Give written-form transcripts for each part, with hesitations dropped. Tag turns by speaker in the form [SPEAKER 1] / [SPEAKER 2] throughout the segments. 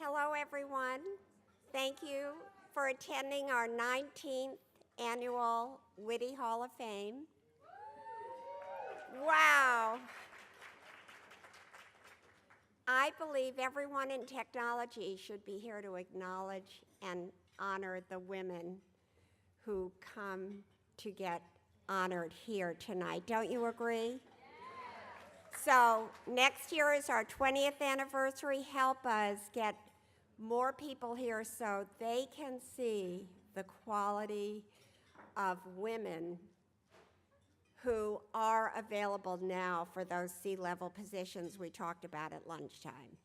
[SPEAKER 1] Hello, everyone. Thank you for attending our 19th annual WITI Hall of Fame. Wow. I believe everyone in technology should be here to acknowledge and honor the women who come to get honored here tonight. Don't you agree? So next year is our 20th anniversary. Help us get more people here so they can see the quality of women who are available now for those C-level positions we talked about at lunchtime.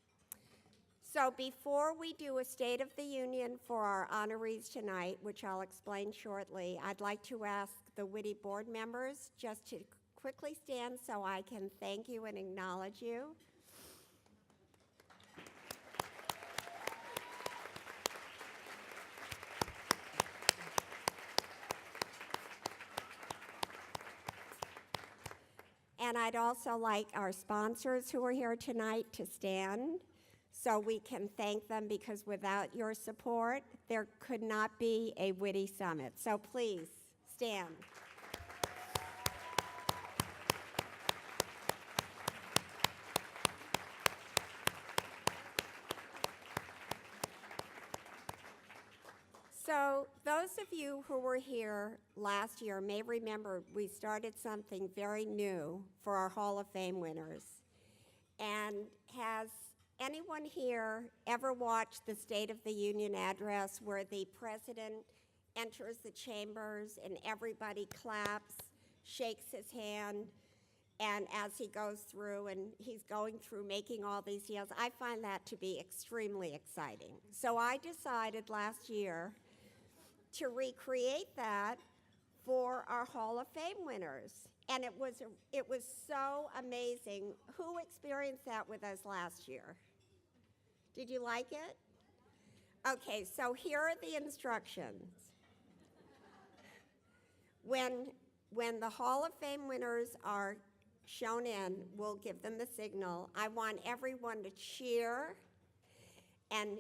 [SPEAKER 1] So before we do a State of the Union for our honorees tonight, which I'll explain shortly, I'd like to ask the WITI board members just to quickly stand so I can thank you and acknowledge you. And I'd also like our sponsors who are here tonight to stand so we can thank them, because without your support, there could not be a WITI Summit. So please stand. So those of you who were here last year may remember we started something very new for our Hall of Fame winners. And has anyone here ever watched the State of the Union address where the president enters the chambers and everybody claps, shakes his hand, and as he goes through and he's going through making all these deals? I find that to be extremely exciting. So I decided last year to recreate that for our Hall of Fame winners. And it was so amazing. Who experienced that with us last year? Did you like it? Okay, so here are the instructions. When the Hall of Fame winners are shown in, we'll give them the signal. I want everyone to cheer and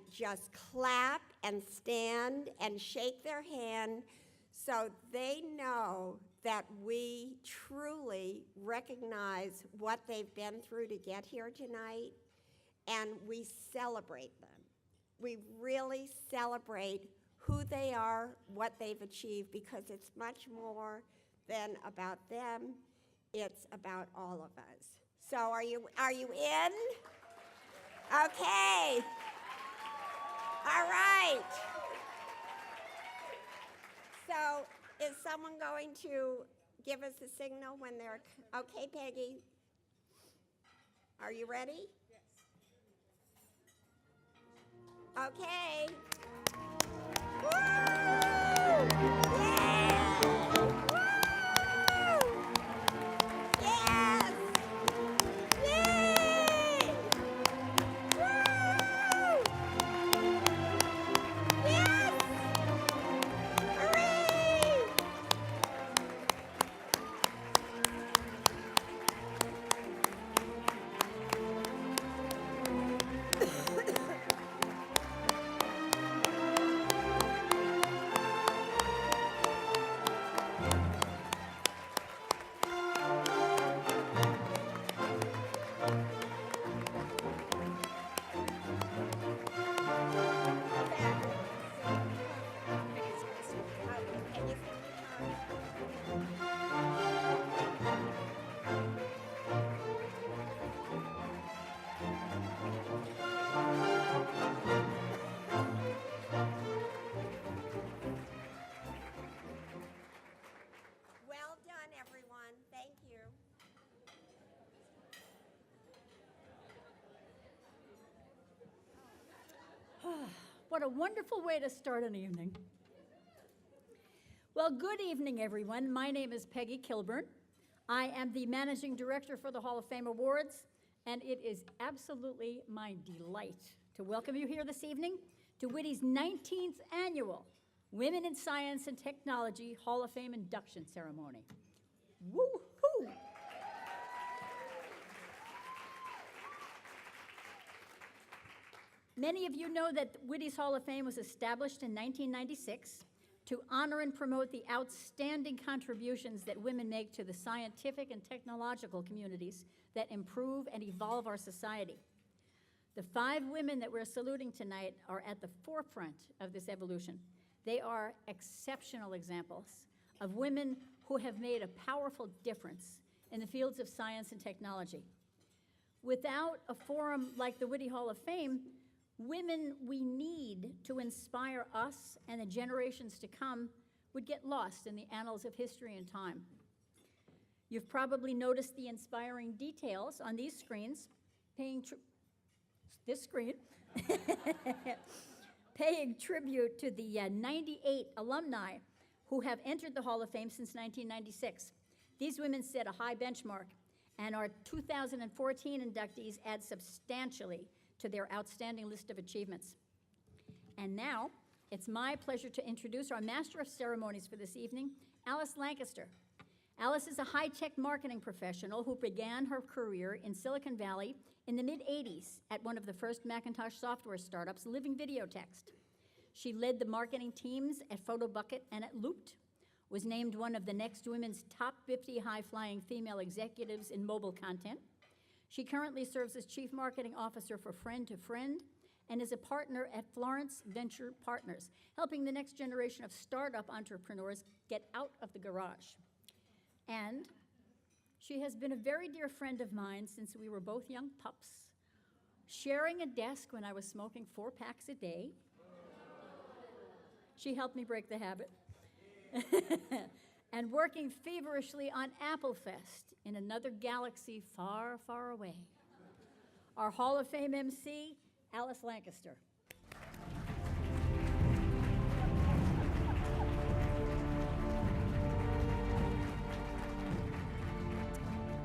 [SPEAKER 1] just clap and stand and shake their hand so they know that we truly recognize what they've been through to get here tonight, and we celebrate them. We really celebrate who they are, what they've achieved, because it's much more than about them. It's about all of us. So are you in? Okay. All right. So is someone going to give us a signal when they're, okay, Peggy? Are you ready? Yes. Okay. Woo! Yeah! Woo! Yes! Yay! Woo! Yes! Hooray! Well done, everyone. Thank you.
[SPEAKER 2] What a wonderful way to start an evening. Well, good evening, everyone. My name is Peggy Kilburn. I am the Managing Director for the Hall of Fame Awards, and it is absolutely my delight to welcome you here this evening to WITI's 19th Annual Women in Science and Technology Hall of Fame Induction Ceremony. Woo-hoo! Many of you know that WITI's Hall of Fame was established in 1996 to honor and promote the outstanding contributions that women make to the scientific and technological communities that improve and evolve our society. The 5 women that we're saluting tonight are at the forefront of this evolution. They are exceptional examples of women who have made a powerful difference in the fields of science and technology. Without a forum like the WITI Hall of Fame, women we need to inspire us and the generations to come would get lost in the annals of history and time. You've probably noticed the inspiring details on these screens, paying tribute to the 98 alumni who have entered the Hall of Fame since 1996. These women set a high benchmark, and our 2014 inductees add substantially to their outstanding list of achievements. And now, it's my pleasure to introduce our Master of Ceremonies for this evening, Alice Lancaster. Alice is a high-tech marketing professional who began her career in Silicon Valley in the mid-'80s at one of the first Macintosh software startups, Living Videotext. She led the marketing teams at PhotoBucket and at Looped, was named one of the Next Women's top 50 high-flying female executives in mobile content. She currently serves as Chief Marketing Officer for Friend to Friend and is a partner at Florence Venture Partners, helping the next generation of startup entrepreneurs get out of the garage. And she has been a very dear friend of mine since we were both young pups, sharing a desk when I was smoking 4 packs a day. She helped me break the habit. And working feverishly on Apple Fest in another galaxy far, far away. Our Hall of Fame MC, Alice Lancaster.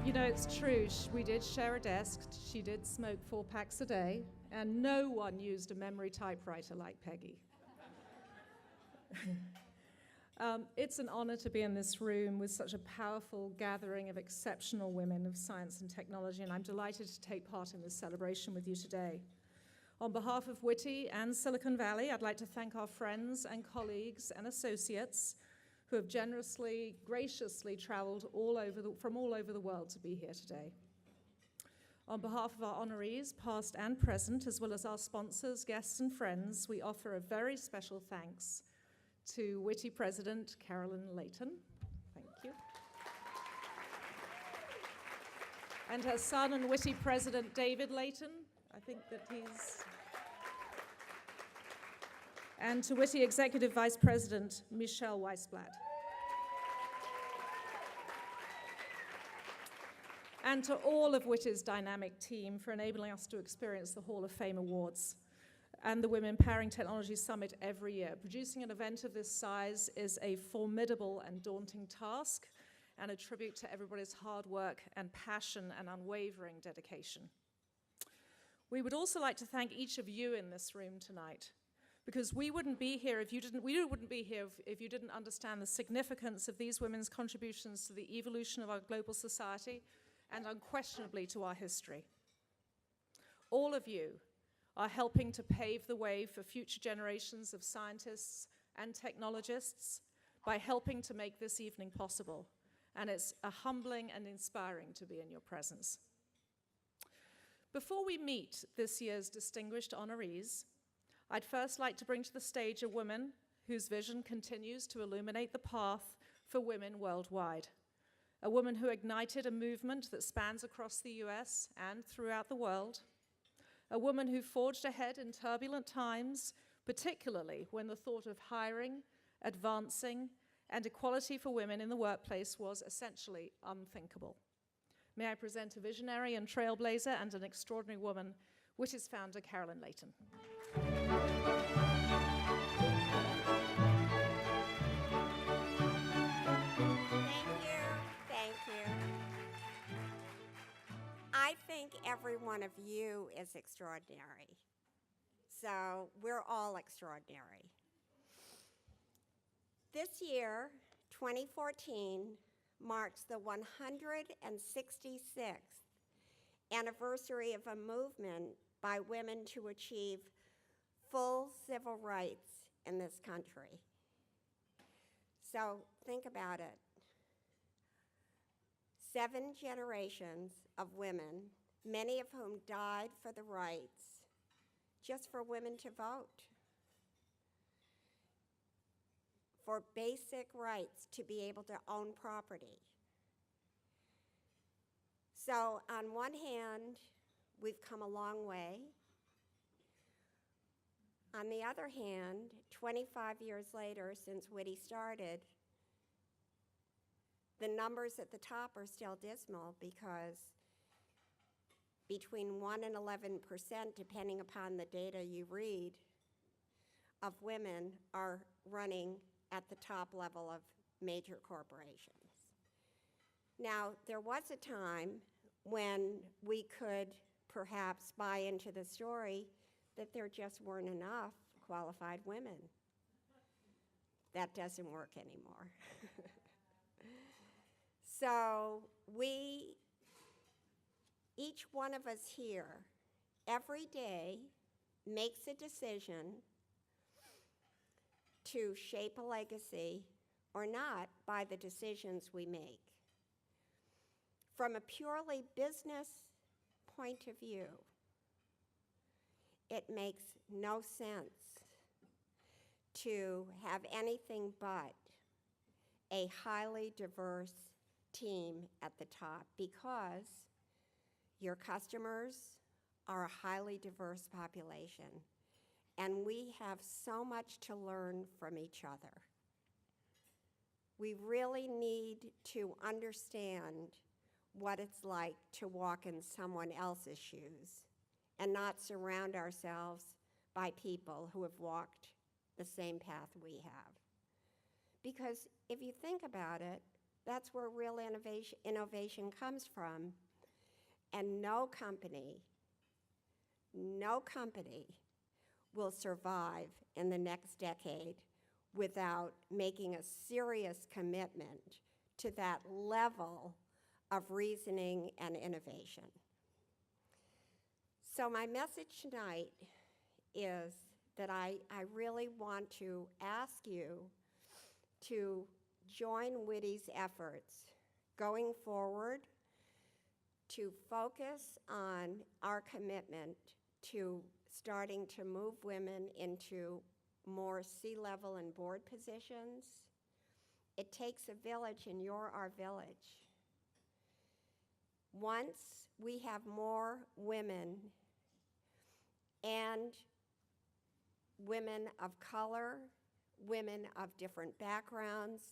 [SPEAKER 3] You know, it's true. We did share a desk. She did smoke 4 packs a day, and no one used a memory typewriter like Peggy. It's an honor to be in this room with such a powerful gathering of exceptional women of science and technology, and I'm delighted to take part in this celebration with you today. On behalf of WITI and Silicon Valley, I'd like to thank our friends and colleagues and associates who have generously, graciously traveled from all over the world to be here today. On behalf of our honorees, past and present, as well as our sponsors, guests, and friends, we offer a very special thanks to WITI President Carolyn Layton. Thank you. And her son and WITI President David Layton. I think that he's... And to WITI Executive Vice President Michelle Weisblatt. And to all of WITI's dynamic team for enabling us to experience the Hall of Fame Awards and the Women Powering Technology Summit every year. Producing an event of this size is a formidable and daunting task, and a tribute to everybody's hard work and passion and unwavering dedication. We would also like to thank each of you in this room tonight, because we wouldn't be here if you didn't understand the significance of these women's contributions to the evolution of our global society and unquestionably to our history. All of you are helping to pave the way for future generations of scientists and technologists by helping to make this evening possible. And it's a humbling and inspiring to be in your presence. Before we meet this year's distinguished honorees, I'd first like to bring to the stage a woman whose vision continues to illuminate the path for women worldwide. A woman who ignited a movement that spans across the US and throughout the world. A woman who forged ahead in turbulent times, particularly when the thought of hiring, advancing, and equality for women in the workplace was essentially unthinkable. May I present a visionary and trailblazer and an extraordinary woman, WITI's founder, Carolyn Layton.
[SPEAKER 1] Thank you. I think every one of you is extraordinary. So we're all extraordinary. This year, 2014, marks the 166th anniversary of a movement by women to achieve full civil rights in this country. So think about it. 7 generations of women, many of whom died for the rights, just for women to vote, for basic rights to be able to own property. So on one hand, we've come a long way. On the other hand, 25 years later, since WITI started, the numbers at the top are still dismal because between 1 and 11%, depending upon the data you read, of women are running at the top level of major corporations. Now, there was a time when we could perhaps buy into the story that there just weren't enough qualified women. That doesn't work anymore. So each one of us here, every day, makes a decision to shape a legacy or not by the decisions we make. From a purely business point of view, it makes no sense to have anything but a highly diverse team at the top because your customers are a highly diverse population, and we have so much to learn from each other. We really need to understand what it's like to walk in someone else's shoes and not surround ourselves by people who have walked the same path we have. Because if you think about it, that's where real innovation comes from. And no company will survive in the next decade without making a serious commitment to that level of reasoning and innovation. So my message tonight is that I really want to ask you to join WITI's efforts going forward to focus on our commitment to starting to move women into more C-level and board positions. It takes a village, and you're our village. Once we have more women and women of color, women of different backgrounds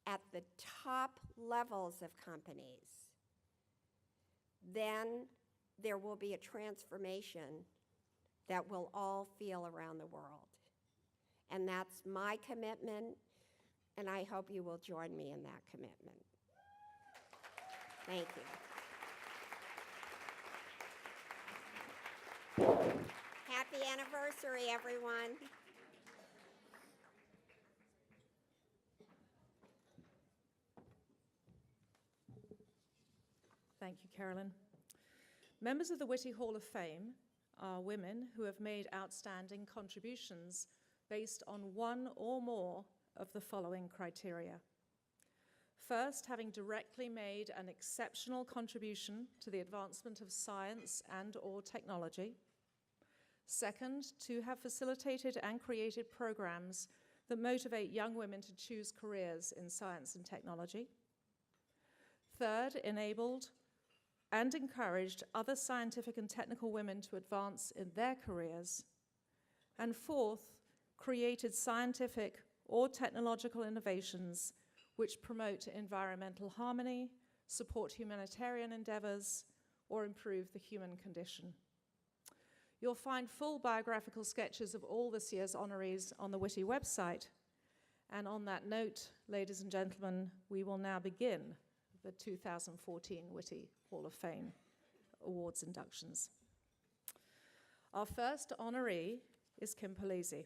[SPEAKER 1] at the top levels of companies, then there will be a transformation that we'll all feel around the world. And that's my commitment, and I hope you will join me in that commitment. Thank you. Happy anniversary, everyone.
[SPEAKER 3] Thank you, Carolyn. Members of the WITI Hall of Fame are women who have made outstanding contributions based on one or more of the following criteria. First, having directly made an exceptional contribution to the advancement of science and/or technology. Second, to have facilitated and created programs that motivate young women to choose careers in science and technology. Third, enabled and encouraged other scientific and technical women to advance in their careers. And fourth, created scientific or technological innovations which promote environmental harmony, support humanitarian endeavors, or improve the human condition. You'll find full biographical sketches of all this year's honorees on the WITI website. And on that note, ladies and gentlemen, we will now begin the 2014 WITI Hall of Fame Awards inductions. Our first honoree is Kim Polese,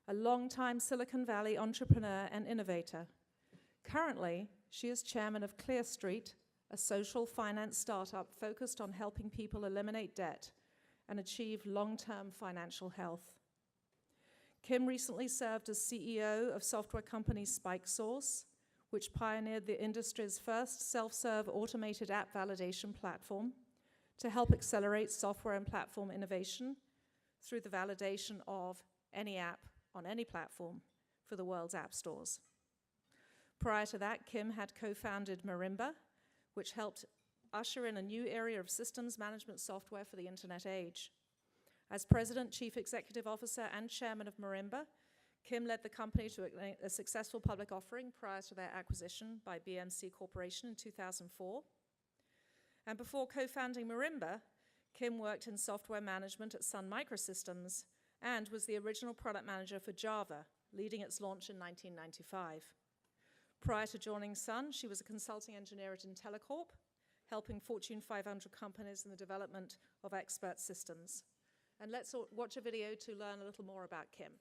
[SPEAKER 3] a longtime Silicon Valley entrepreneur and innovator. Currently, she is chairman of ClearStreet, a social finance startup focused on helping people eliminate debt and achieve long-term financial health. Kim recently served as CEO of software company SpikeSource, which pioneered the industry's first self-serve automated app validation platform to help accelerate software and platform innovation through the validation of any app on any platform for the world's app stores. Prior to that, Kim had co-founded Marimba, which helped usher in a new area of systems management software for the internet age. As president, chief executive officer, and chairman of Marimba, Kim led the company to a successful public offering prior to their acquisition by BNC Corporation in 2004. And before co-founding Marimba, Kim worked in software management at Sun Microsystems and was the original product manager for Java, leading its launch in 1995. Prior to joining Sun, she was a consulting engineer at IntelliCorp, helping Fortune 500 companies in the development of expert systems. And let's watch a video to learn a little more about Kim.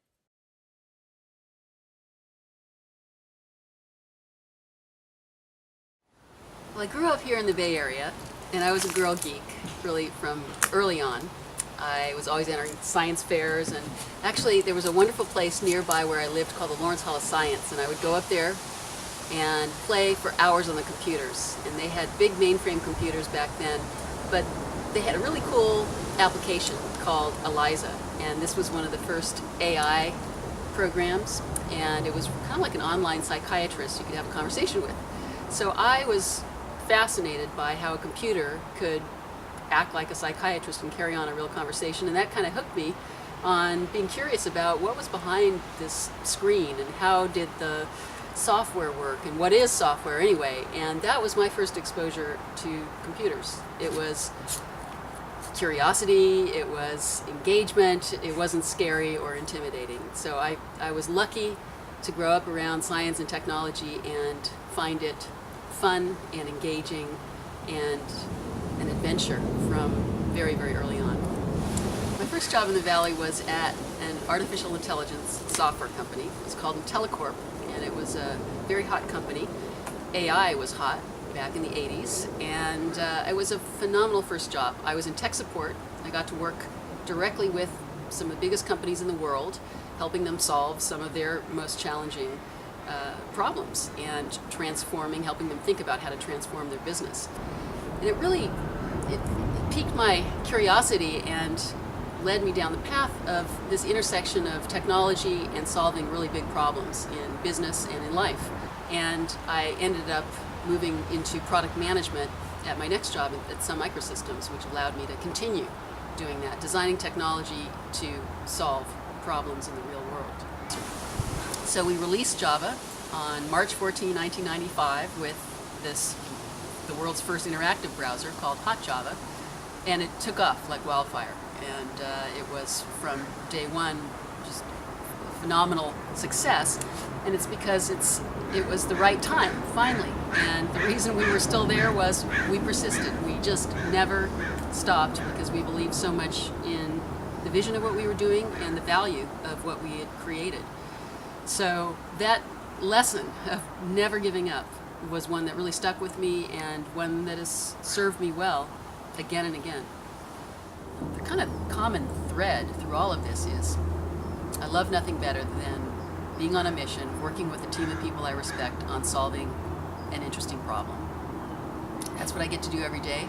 [SPEAKER 4] Well, I grew up here in the Bay Area, and I was a girl geek, really, from early on. I was always entering science fairs, and actually there was a wonderful place nearby where I lived called the Lawrence Hall of Science, and I would go up there and play for hours on the computers. And they had big mainframe computers back then, but they had a really cool application called ELIZA, and this was one of the first AI programs, and it was kind of like an online psychiatrist you could have a conversation with. So I was fascinated by how a computer could act like a psychiatrist and carry on a real conversation, and that kind of hooked me on being curious about what was behind this screen and how did the software work and what is software anyway. And that was my first exposure to computers. It was curiosity, it was engagement, it wasn't scary or intimidating. So I was lucky to grow up around science and technology and find it fun and engaging and an adventure from very, very early on. My first job in the Valley was at an artificial intelligence software company. It was called IntelliCorp, and it was a very hot company. AI was hot back in the 80s, and it was a phenomenal first job. I was in tech support. I got to work directly with some of the biggest companies in the world, helping them solve some of their most challenging problems and helping them think about how to transform their business. And it piqued my curiosity and led me down the path of this intersection of technology and solving really big problems in business and in life. And I ended up moving into product management at my next job at Sun Microsystems, which allowed me to continue doing that, designing technology to solve problems in the real world. So we released Java on March 14, 1995 with the world's first interactive browser called Hot Java, and it took off like wildfire. And it was from day one just a phenomenal success, and it's because it was the right time, finally. And the reason we were still there was we persisted. We just never stopped because we believed so much in the vision of what we were doing and the value of what we had created. So that lesson of never giving up was one that really stuck with me and one that has served me well again and again. The kind of common thread through all of this is I love nothing better than being on a mission, working with a team of people I respect on solving an interesting problem. That's what I get to do every day,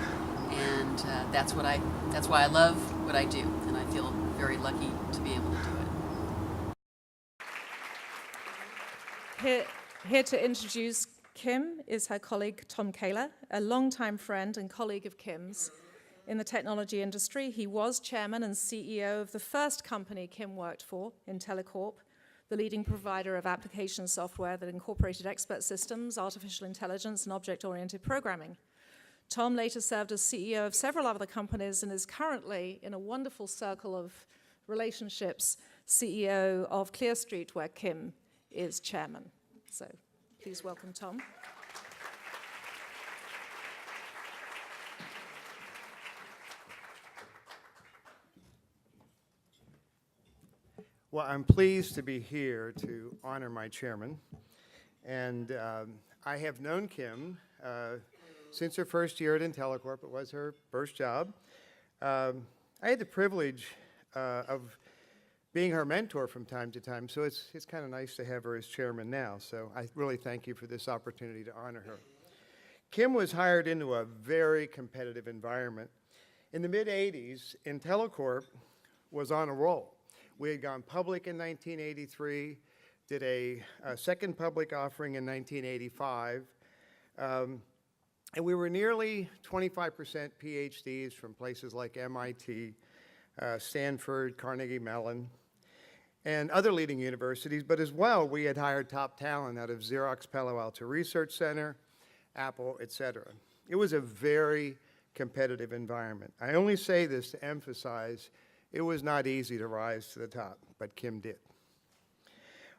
[SPEAKER 4] and that's why I love what I do, and I feel very lucky to be able to do it.
[SPEAKER 3] Here to introduce Kim is her colleague Tom Kaler, a longtime friend and colleague of Kim's in the technology industry. He was chairman and CEO of the first company Kim worked for, IntelliCorp, the leading provider of application software that incorporated expert systems, artificial intelligence, and object-oriented programming. Tom later served as CEO of several other companies and is currently, in a wonderful circle of relationships, CEO of ClearStreet, where Kim is chairman. So please welcome Tom.
[SPEAKER 5] Well, I'm pleased to be here to honor my chairman. And I have known Kim since her first year at IntelliCorp. It was her first job. I had the privilege of being her mentor from time to time, so it's kind of nice to have her as chairman now. So I really thank you for this opportunity to honor her. Kim was hired into a very competitive environment. In the mid-'80s, IntelliCorp was on a roll. We had gone public in 1983, did a second public offering in 1985, and we were nearly 25% Ph.D.s from places like MIT, Stanford, Carnegie Mellon, and other leading universities, but as well, we had hired top talent out of Xerox Palo Alto Research Center, Apple, et cetera. It was a very competitive environment. I only say this to emphasize it was not easy to rise to the top, but Kim did.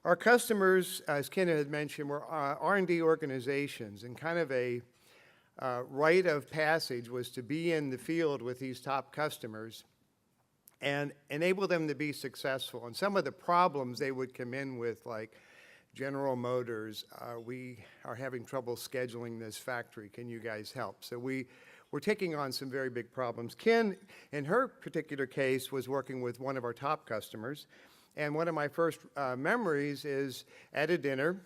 [SPEAKER 5] Our customers, as Ken had mentioned, were R&D organizations, and kind of a rite of passage was to be in the field with these top customers and enable them to be successful. And some of the problems they would come in with, like General Motors, we are having trouble scheduling this factory, can you guys help? So we're taking on some very big problems. Ken, in her particular case, was working with one of our top customers, and one of my first memories is at a dinner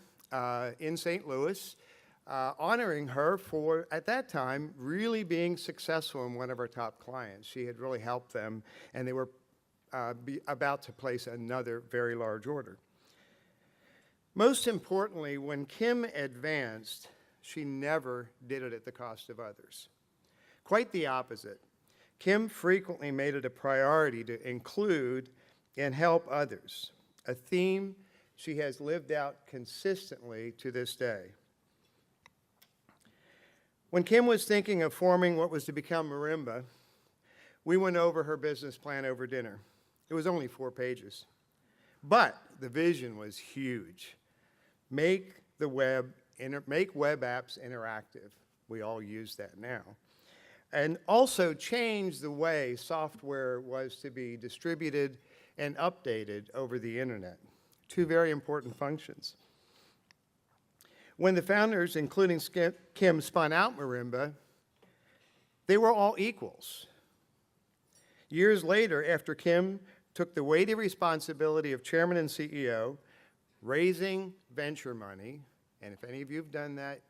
[SPEAKER 5] in St. Louis, honoring her for, at that time, really being successful in one of our top clients. She had really helped them, and they were about to place another very large order. Most importantly, when Kim advanced, she never did it at the cost of others. Quite the opposite. Kim frequently made it a priority to include and help others, a theme she has lived out consistently to this day. When Kim was thinking of forming what was to become Marimba, we went over her business plan over dinner. It was only 4 pages, but the vision was huge. Make web apps interactive. We all use that now. And also change the way software was to be distributed and updated over the internet. 2 very important functions. When the founders, including Kim, spun out Marimba, they were all equals. Years later, after Kim took the weighty responsibility of chairman and CEO, raising venture money, and if any of you have done that,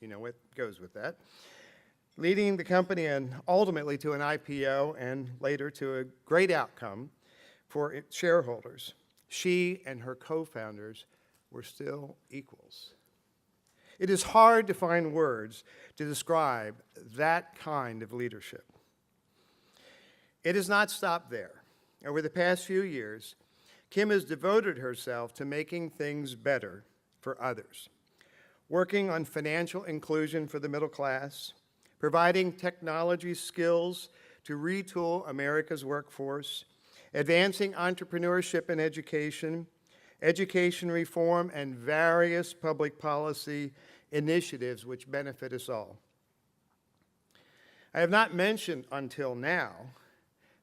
[SPEAKER 5] you know what goes with that, leading the company and ultimately to an IPO and later to a great outcome for its shareholders, she and her co-founders were still equals. It is hard to find words to describe that kind of leadership. It has not stopped there. Over the past few years, Kim has devoted herself to making things better for others, working on financial inclusion for the middle class, providing technology skills to retool America's workforce, advancing entrepreneurship and education, education reform, and various public policy initiatives which benefit us all. I have not mentioned until now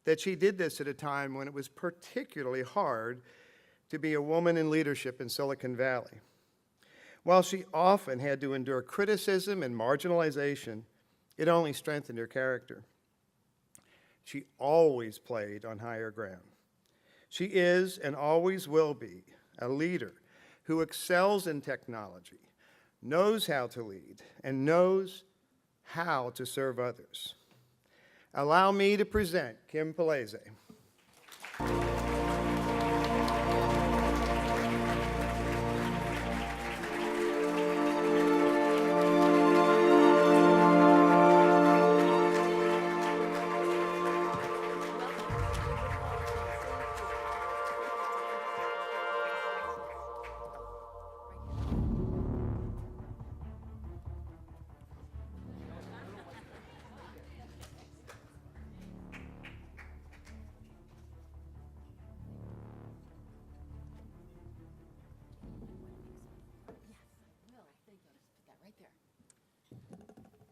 [SPEAKER 5] that she did this at a time when it was particularly hard to be a woman in leadership in Silicon Valley. While she often had to endure criticism and marginalization, it only strengthened her character. She always played on higher ground. She is and always will be a leader who excels in technology, knows how to lead, and knows how to serve others. Allow me to present Kim Polese.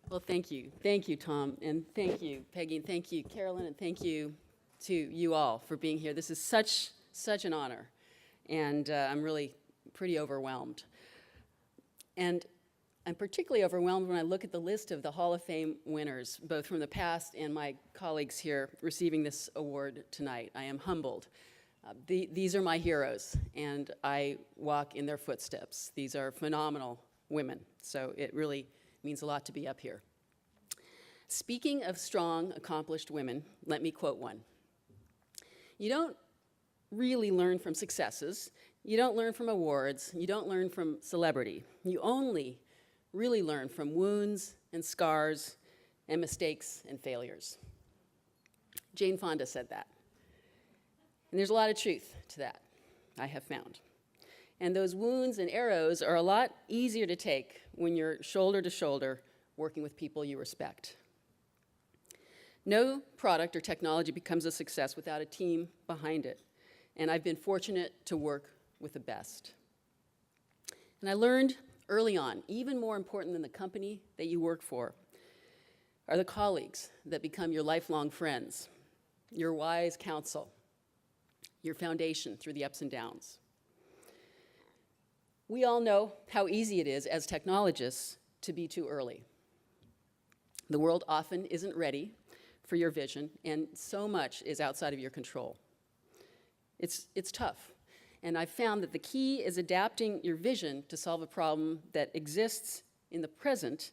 [SPEAKER 4] Well, thank you. Thank you, Tom, and thank you, Peggy, and thank you, Carolyn, and thank you to you all for being here. This is such an honor, and I'm really pretty overwhelmed. And I'm particularly overwhelmed when I look at the list of the Hall of Fame winners, both from the past and my colleagues here receiving this award tonight. I am humbled. These are my heroes, and I walk in their footsteps. These are phenomenal women, so it really means a lot to be up here. Speaking of strong, accomplished women, let me quote one. You don't really learn from successes. You don't learn from awards. You don't learn from celebrity. You only really learn from wounds and scars and mistakes and failures. Jane Fonda said that. And there's a lot of truth to that, I have found. And those wounds and arrows are a lot easier to take when you're shoulder to shoulder working with people you respect. No product or technology becomes a success without a team behind it. And I've been fortunate to work with the best. And I learned early on, even more important than the company that you work for, are the colleagues that become your lifelong friends, your wise counsel, your foundation through the ups and downs. We all know how easy it is as technologists to be too early. The world often isn't ready for your vision, and so much is outside of your control. It's tough, and I've found that the key is adapting your vision to solve a problem that exists in the present,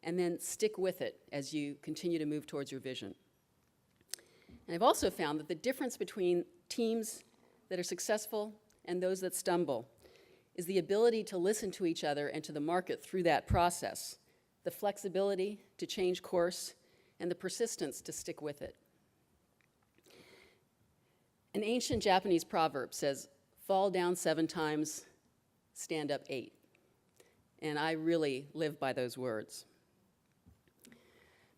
[SPEAKER 4] and then stick with it as you continue to move towards your vision. And I've also found that the difference between teams that are successful and those that stumble is the ability to listen to each other and to the market through that process, the flexibility to change course, and the persistence to stick with it. An ancient Japanese proverb says, "Fall down 7 times, stand up 8." And I really live by those words.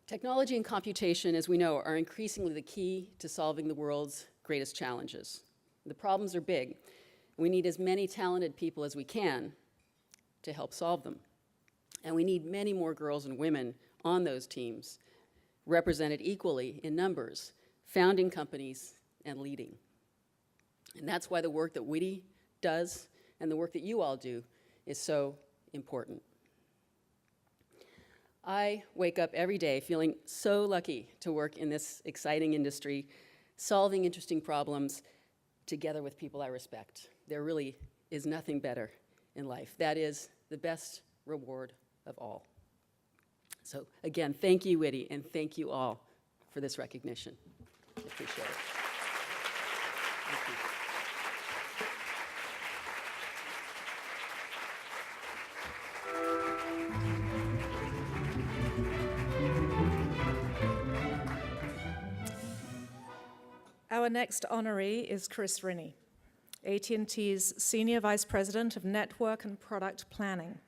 [SPEAKER 4] Technology and computation, as we know, are increasingly the key to solving the world's greatest challenges. The problems are big. We need as many talented people as we can to help solve them. And we need many more girls and women on those teams, represented equally in numbers, founding companies, and leading. And that's why the work that WITI does and the work that you all do is so important. I wake up every day feeling so lucky to work in this exciting industry, solving interesting problems together with people I respect. There really is nothing better in life. That is the best reward of all. So again, thank you, WITI, and thank you all for this recognition. I appreciate it. Thank you.
[SPEAKER 3] Our next honoree is Kris Rinne, AT&T's Senior Vice President of Network and Product Planning.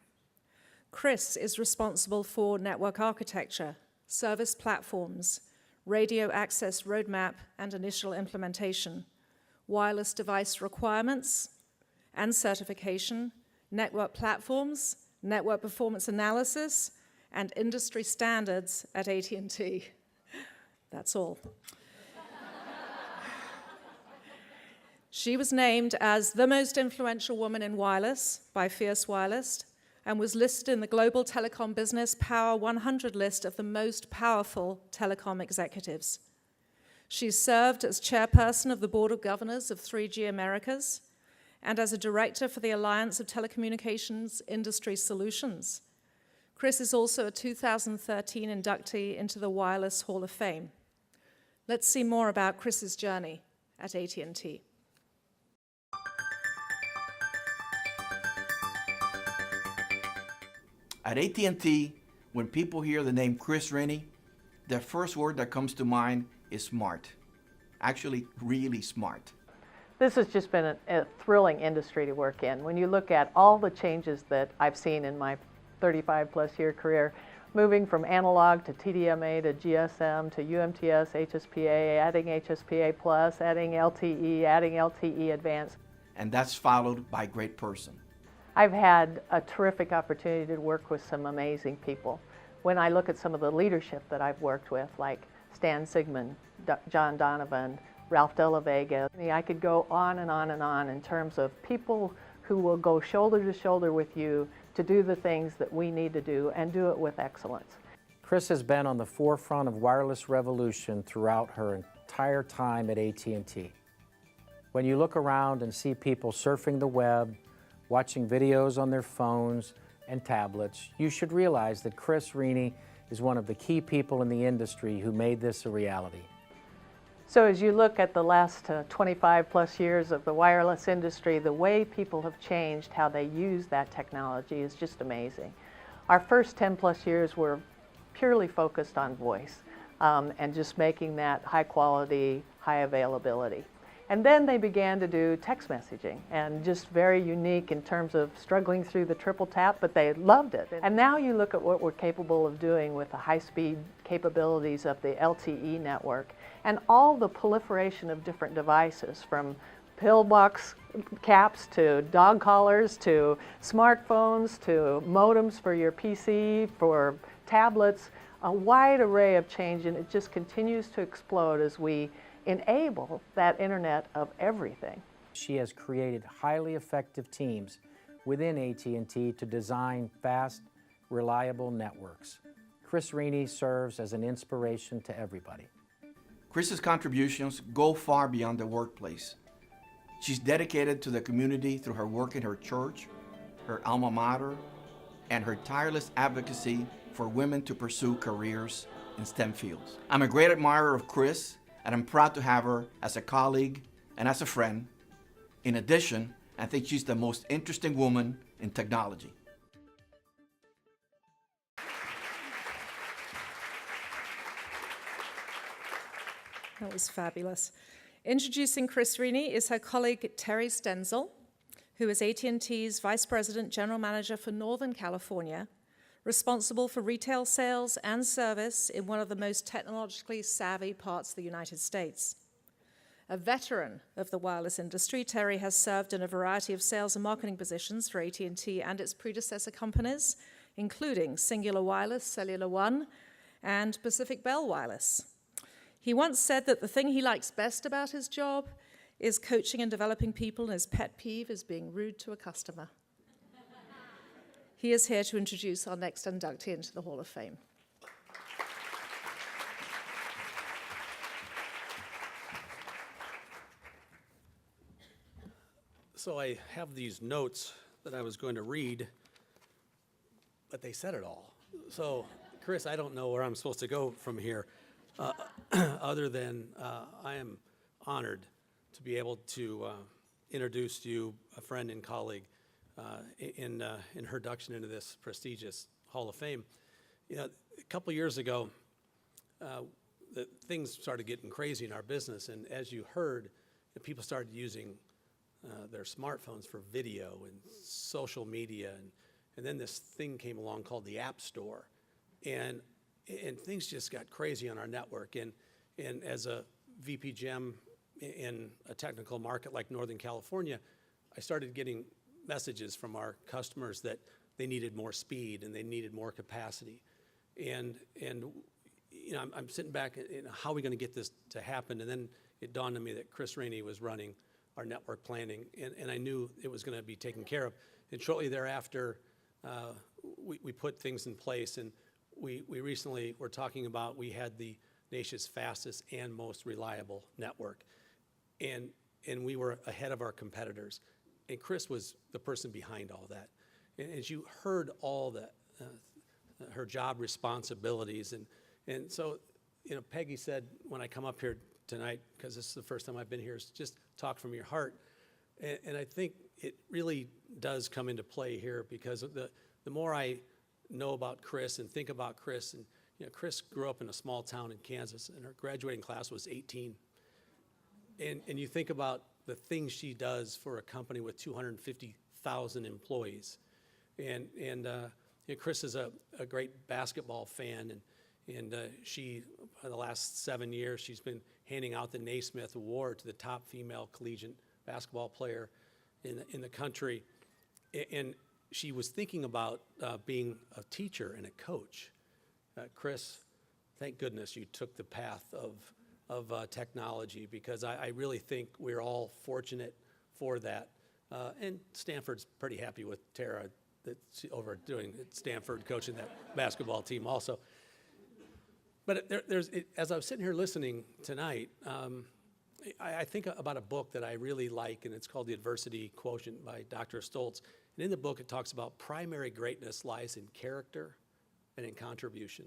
[SPEAKER 3] Kris is responsible for network architecture, service platforms, radio access roadmap and initial implementation, wireless device requirements and certification, network platforms, network performance analysis, and industry standards at AT&T. That's all. She was named as the most influential woman in wireless by Fierce Wireless and was listed in the Global Telecom Business Power 100 list of the most powerful telecom executives. She's served as chairperson of the Board of Governors of 3G Americas and as a director for the Alliance of Telecommunications Industry Solutions. Kris is also a 2013 inductee into the Wireless Hall of Fame. Let's see more about Kris's journey at AT&T.
[SPEAKER 6] At AT&T, when people hear the name Kris Rinne, the first word that comes to mind is smart. Actually, really smart.
[SPEAKER 7] This has just been a thrilling industry to work in. When you look at all the changes that I've seen in my 35-plus year career, moving from analog to TDMA to GSM to UMTS, HSPA, adding HSPA Plus, adding LTE Advanced.
[SPEAKER 6] And that's followed by great person.
[SPEAKER 7] I've had a terrific opportunity to work with some amazing people. When I look at some of the leadership that I've worked with, like Stan Sigmund, John Donovan, Ralph Della Vega, I could go on and on and on in terms of people who will go shoulder to shoulder with you to do the things that we need to do and do it with excellence.
[SPEAKER 8] Kris has been on the forefront of wireless revolution throughout her entire time at AT&T. When you look around and see people surfing the web, watching videos on their phones and tablets, you should realize that Kris Rinne is one of the key people in the industry who made this a reality.
[SPEAKER 7] So as you look at the last 25 plus years of the wireless industry, the way people have changed how they use that technology is just amazing. Our first 10 plus years were purely focused on voice and just making that high quality, high availability. And then they began to do text messaging, and just very unique in terms of struggling through the triple tap, but they loved it. And now you look at what we're capable of doing with the high-speed capabilities of the LTE network and all the proliferation of different devices, from pillbox caps to dog collars to smartphones to modems for your PC, for tablets, a wide array of change, and it just continues to explode as we enable that internet of everything.
[SPEAKER 8] She has created highly effective teams within AT&T to design fast, reliable networks. Kris Rinne serves as an inspiration to everybody.
[SPEAKER 6] Kris's contributions go far beyond the workplace. She's dedicated to the community through her work in her church, her alma mater, and her tireless advocacy for women to pursue careers in STEM fields. I'm a great admirer of Kris, and I'm proud to have her as a colleague and as a friend. In addition, I think she's the most interesting woman in technology.
[SPEAKER 3] That was fabulous. Introducing Kris Rinne is her colleague Terry Stenzel, who is AT&T's Vice President General Manager for Northern California, responsible for retail sales and service in one of the most technologically savvy parts of the United States. A veteran of the wireless industry, Terry has served in a variety of sales and marketing positions for AT&T and its predecessor companies, including Singular Wireless, Cellular One, and Pacific Bell Wireless. He once said that the thing he likes best about his job is coaching and developing people, and his pet peeve is being rude to a customer. He is here to introduce our next inductee into the Hall of Fame.
[SPEAKER 9] So I have these notes that I was going to read, but they said it all. So, Kris, I don't know where I'm supposed to go from here, other than I am honored to be able to introduce to you a friend and colleague in her induction into this prestigious Hall of Fame. You know, a couple years ago, things started getting crazy in our business, and as you heard, people started using their smartphones for video and social media, and then this thing came along called the App Store, and things just got crazy on our network. And as a VP GEM in a technical market like Northern California, I started getting messages from our customers that they needed more speed and they needed more capacity. And you know, I'm sitting back, how are we going to get this to happen? And then it dawned on me that Kris Rinne was running our network planning, and I knew it was going to be taken care of. And shortly thereafter, we put things in place, and we recently were talking about, we had the nation's fastest and most reliable network. And we were ahead of our competitors. And Kris was the person behind all that. And as you heard all that, her job responsibilities, and so, you know, Peggy said when I come up here tonight, because this is the first time I've been here, is just talk from your heart. And I think it really does come into play here, because the more I know about Kris and think about Kris, and you know, Kris grew up in a small town in Kansas, and her graduating class was 18. And you think about the things she does for a company with 250,000 employees. And you know, Kris is a great basketball fan, and she, for the last 7 years, she's been handing out the Naismith Award to the top female collegiate basketball player in the country. And she was thinking about being a teacher and a coach. Kris, thank goodness you took the path of technology, because I really think we're all fortunate for that. And Stanford's pretty happy with Tara that's over doing at Stanford, coaching that basketball team also. But as I was sitting here listening tonight, I think about a book that I really like, and it's called The Adversity Quotient by Dr. Stoltz. And in the book, it talks about primary greatness lies in character and in contribution.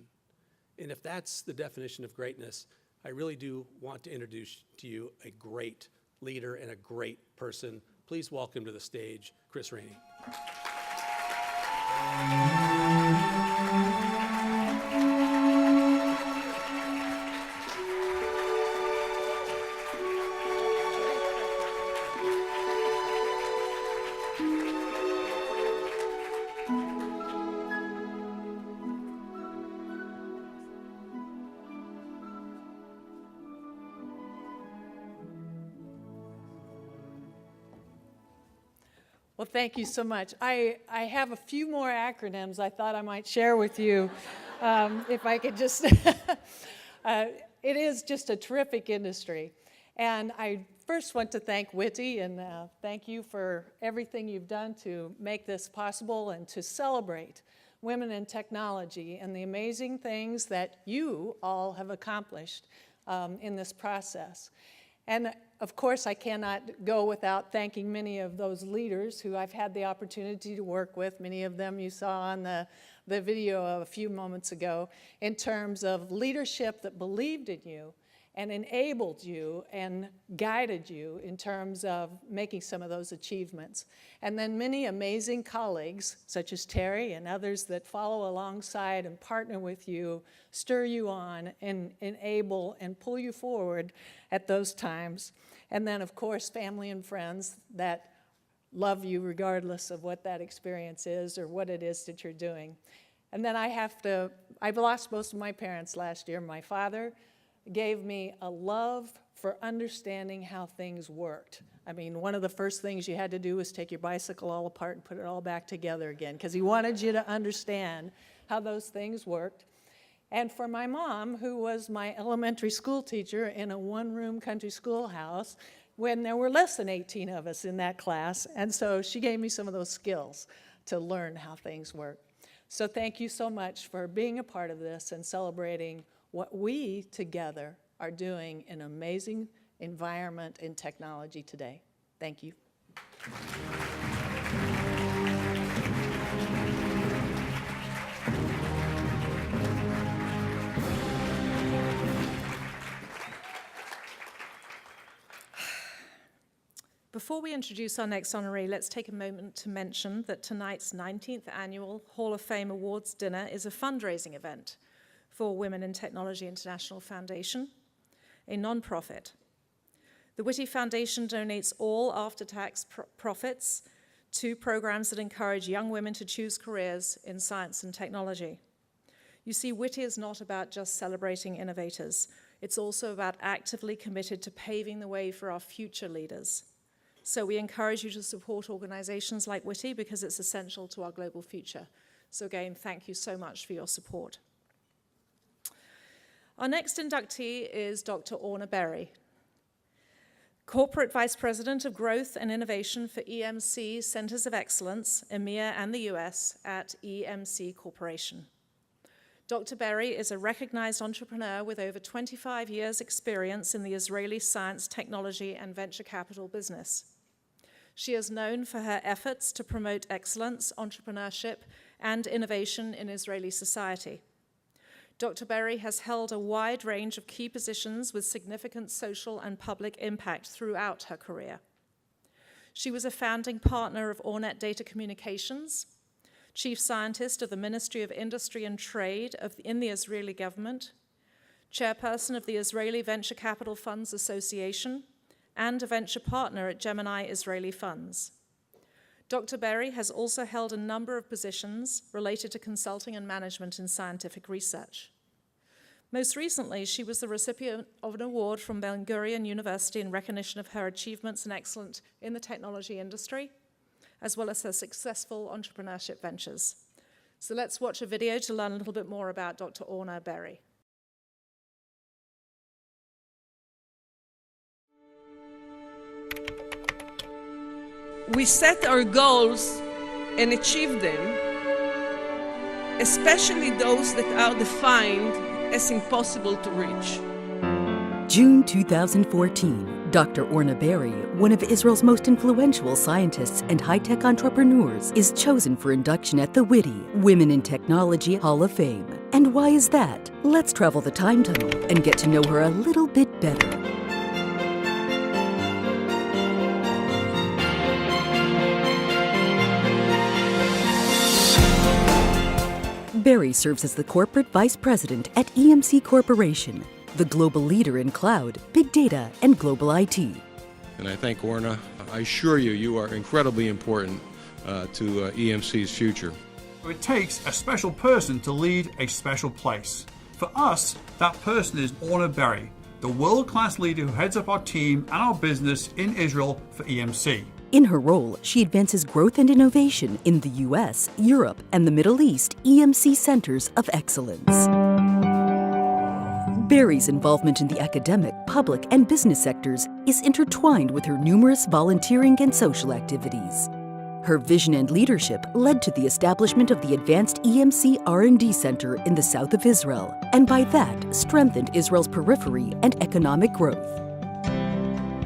[SPEAKER 9] And if that's the definition of greatness, I really do want to introduce to you a great leader and a great person. Please welcome to the stage, Kris Rinne.
[SPEAKER 10] Well, thank you so much. I have a few more acronyms I thought I might share with you, if I could just, it is just a terrific industry. And I first want to thank WITI and thank you for everything you've done to make this possible and to celebrate women in technology and the amazing things that you all have accomplished in this process. And of course, I cannot go without thanking many of those leaders who I've had the opportunity to work with. Many of them you saw on the video a few moments ago, in terms of leadership that believed in you and enabled you and guided you in terms of making some of those achievements. And then many amazing colleagues, such as Terry and others that follow alongside and partner with you, stir you on and enable and pull you forward at those times. And then, of course, family and friends that love you regardless of what that experience is or what it is that you're doing. And then I've lost most of my parents last year. My father gave me a love for understanding how things worked. I mean, one of the first things you had to do was take your bicycle all apart and put it all back together again, because he wanted you to understand how those things worked. And for my mom, who was my elementary school teacher in a one-room country schoolhouse when there were less than 18 of us in that class, and so she gave me some of those skills to learn how things work. So thank you so much for being a part of this and celebrating what we together are doing in an amazing environment in technology today. Thank you.
[SPEAKER 3] Before we introduce our next honoree, let's take a moment to mention that tonight's 19th Annual Hall of Fame Awards dinner is a fundraising event for Women in Technology International Foundation, a nonprofit. The WITI Foundation donates all after-tax profits to programs that encourage young women to choose careers in science and technology. You see, WITI is not about just celebrating innovators. It's also about actively committed to paving the way for our future leaders. So we encourage you to support organizations like WITI because it's essential to our global future. So again, thank you so much for your support. Our next inductee is Dr. Orna Berry, Corporate Vice President of Growth and Innovation for EMC Centers of Excellence, EMEA and the US at EMC Corporation. Dr. Berry is a recognized entrepreneur with over 25 years' experience in the Israeli science, technology, and venture capital business. She is known for her efforts to promote excellence, entrepreneurship, and innovation in Israeli society. Dr. Berry has held a wide range of key positions with significant social and public impact throughout her career. She was a founding partner of Orna Data Communications, Chief Scientist of the Ministry of Industry and Trade in the Israeli government, Chairperson of the Israeli Venture Capital Funds Association, and a venture partner at Gemini Israeli Funds. Dr. Berry has also held a number of positions related to consulting and management in scientific research. Most recently, she was the recipient of an award from Ben Gurion University in recognition of her achievements and excellence in the technology industry, as well as her successful entrepreneurship ventures. So let's watch a video to learn a little bit more about Dr. Orna Berry.
[SPEAKER 11] We set our goals and achieve them, especially those that are defined as impossible to reach.
[SPEAKER 12] June 2014, Dr. Orna Berry, one of Israel's most influential scientists and high-tech entrepreneurs, is chosen for induction at the WITI Women in Technology Hall of Fame. And why is that? Let's travel the time tunnel and get to know her a little bit better. Berry serves as the corporate vice president at EMC Corporation, the global leader in cloud, big data, and global IT.
[SPEAKER 13] And I thank Orna. I assure you, you are incredibly important to EMC's future.
[SPEAKER 14] It takes a special person to lead a special place. For us, that person is Orna Berry, the world-class leader who heads up our team and our business in Israel for EMC.
[SPEAKER 12] In her role, she advances growth and innovation in the US, Europe, and the Middle East EMC Centers of Excellence. Berry's involvement in the academic, public, and business sectors is intertwined with her numerous volunteering and social activities. Her vision and leadership led to the establishment of the Advanced EMC R&D Center in the south of Israel, and by that strengthened Israel's periphery and economic growth.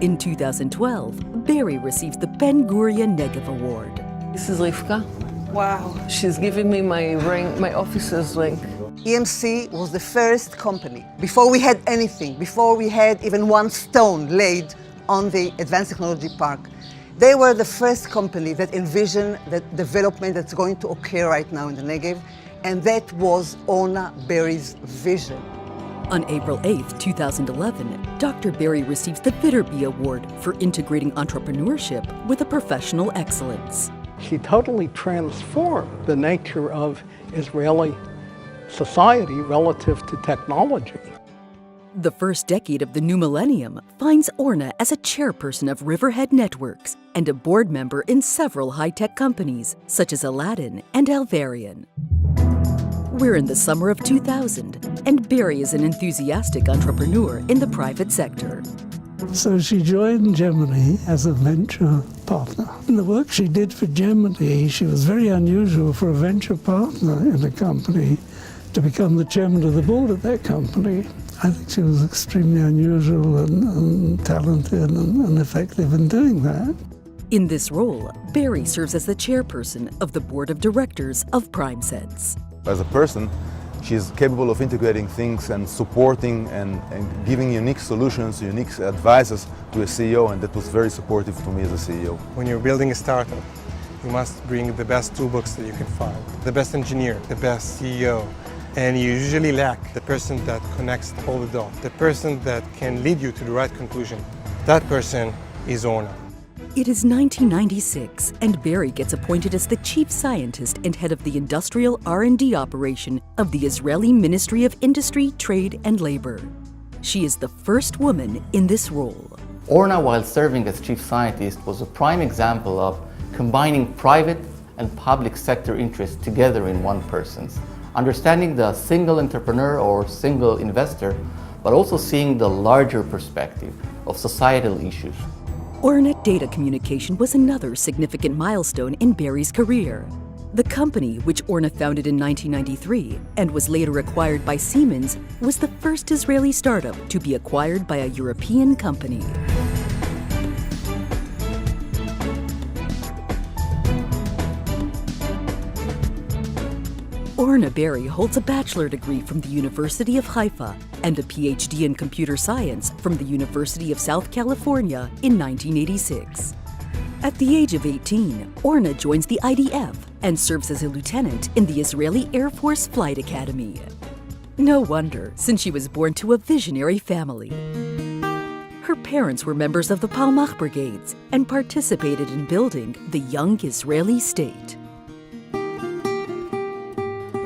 [SPEAKER 12] In 2012, Berry received the Ben Gurion Negev Award.
[SPEAKER 11] This is Rivka. Wow, she's giving me my ring, my officer's ring.
[SPEAKER 15] EMC was the first company, before we had anything, before we had even one stone laid on the Advanced Technology Park. They were the first company that envisioned the development that's going to occur right now in the Negev, and that was Orna Berry's vision.
[SPEAKER 12] On April 8, 2011, Dr. Berry receives the Viterbi Award for integrating entrepreneurship with a professional excellence.
[SPEAKER 16] She totally transformed the nature of Israeli society relative to technology.
[SPEAKER 12] The first decade of the new millennium finds Orna as a chairperson of Riverhead Networks and a board member in several high-tech companies, such as Aladdin and Alvarian. We're in the summer of 2000, and Berry is an enthusiastic entrepreneur in the private sector.
[SPEAKER 17] So she joined Germany as a venture partner. In the work she did for Germany, she was very unusual for a venture partner in a company to become the chairman of the board of that company. I think she was extremely unusual and talented and effective in doing that.
[SPEAKER 12] In this role, Berry serves as the chairperson of the board of directors of PrimeSense.
[SPEAKER 18] As a person, she's capable of integrating things and supporting and giving unique solutions, unique advices to a CEO, and that was very supportive to me as a CEO.
[SPEAKER 19] When you're building a startup, you must bring the best toolbox that you can find, the best engineer, the best CEO, and you usually lack the person that connects all the dots, the person that can lead you to the right conclusion. That person is Orna.
[SPEAKER 12] It is 1996, and Berry gets appointed as the chief scientist and head of the industrial R&D operation of the Israeli Ministry of Industry, Trade, and Labor. She is the first woman in this role.
[SPEAKER 20] Orna, while serving as chief scientist, was a prime example of combining private and public sector interests together in one person, understanding the single entrepreneur or single investor, but also seeing the larger perspective of societal issues.
[SPEAKER 12] Orna Data Communication was another significant milestone in Berry's career. The company, which Orna founded in 1993 and was later acquired by Siemens, was the first Israeli startup to be acquired by a European company. Orna Berry holds a bachelor degree from the University of Haifa and a Ph.D. in computer science from the University of South California in 1986. At the age of 18, Orna joins the IDF and serves as a lieutenant in the Israeli Air Force Flight Academy. No wonder, since she was born to a visionary family. Her parents were members of the Palmach Brigades and participated in building the young Israeli state.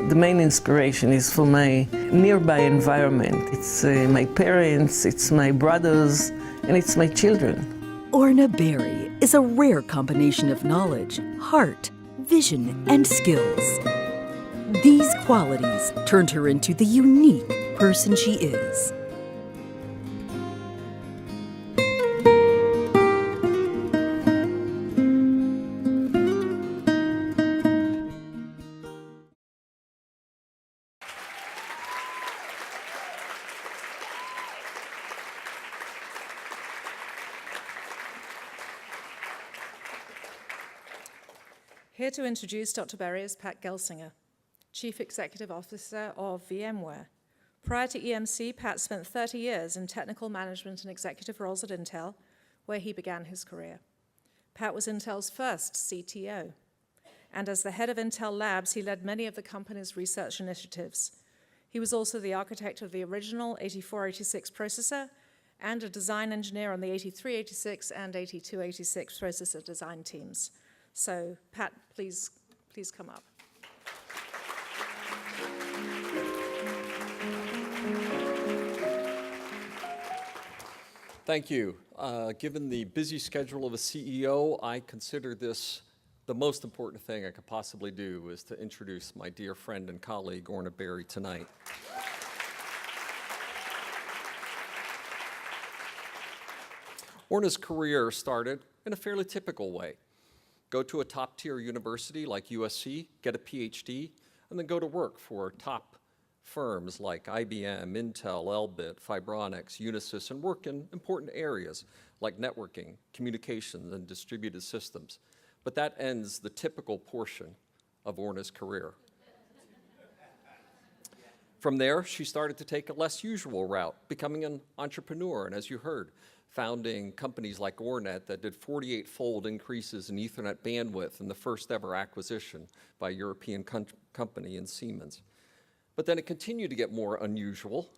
[SPEAKER 11] The main inspiration is for my nearby environment. It's my parents, it's my brothers, and it's my children.
[SPEAKER 12] Orna Berry is a rare combination of knowledge, heart, vision, and skills. These qualities turned her into the unique person she is.
[SPEAKER 3] Here to introduce Dr. Berry is Pat Gelsinger, Chief Executive Officer of VMware. Prior to EMC, Pat spent 30 years in technical management and executive roles at Intel, where he began his career. Pat was Intel's first CTO, and as the head of Intel Labs, he led many of the company's research initiatives. He was also the architect of the original 8486 processor and a design engineer on the 8386 and 8286 processor design teams. So, Pat, please come up.
[SPEAKER 21] Thank you. Given the busy schedule of a CEO, I consider this the most important thing I could possibly do is to introduce my dear friend and colleague, Orna Berry, tonight. Orna's career started in a fairly typical way. Go to a top-tier university like USC, get a Ph.D., and then go to work for top firms like IBM, Intel, Elbit, Fibronix, Unisys, and work in important areas like networking, communications, and distributed systems. But that ends the typical portion of Orna's career. From there, she started to take a less usual route, becoming an entrepreneur, and as you heard, founding companies like Ornet that did 48-fold increases in Ethernet bandwidth in the first ever acquisition by a European company in Siemens. But then it continued to get more unusual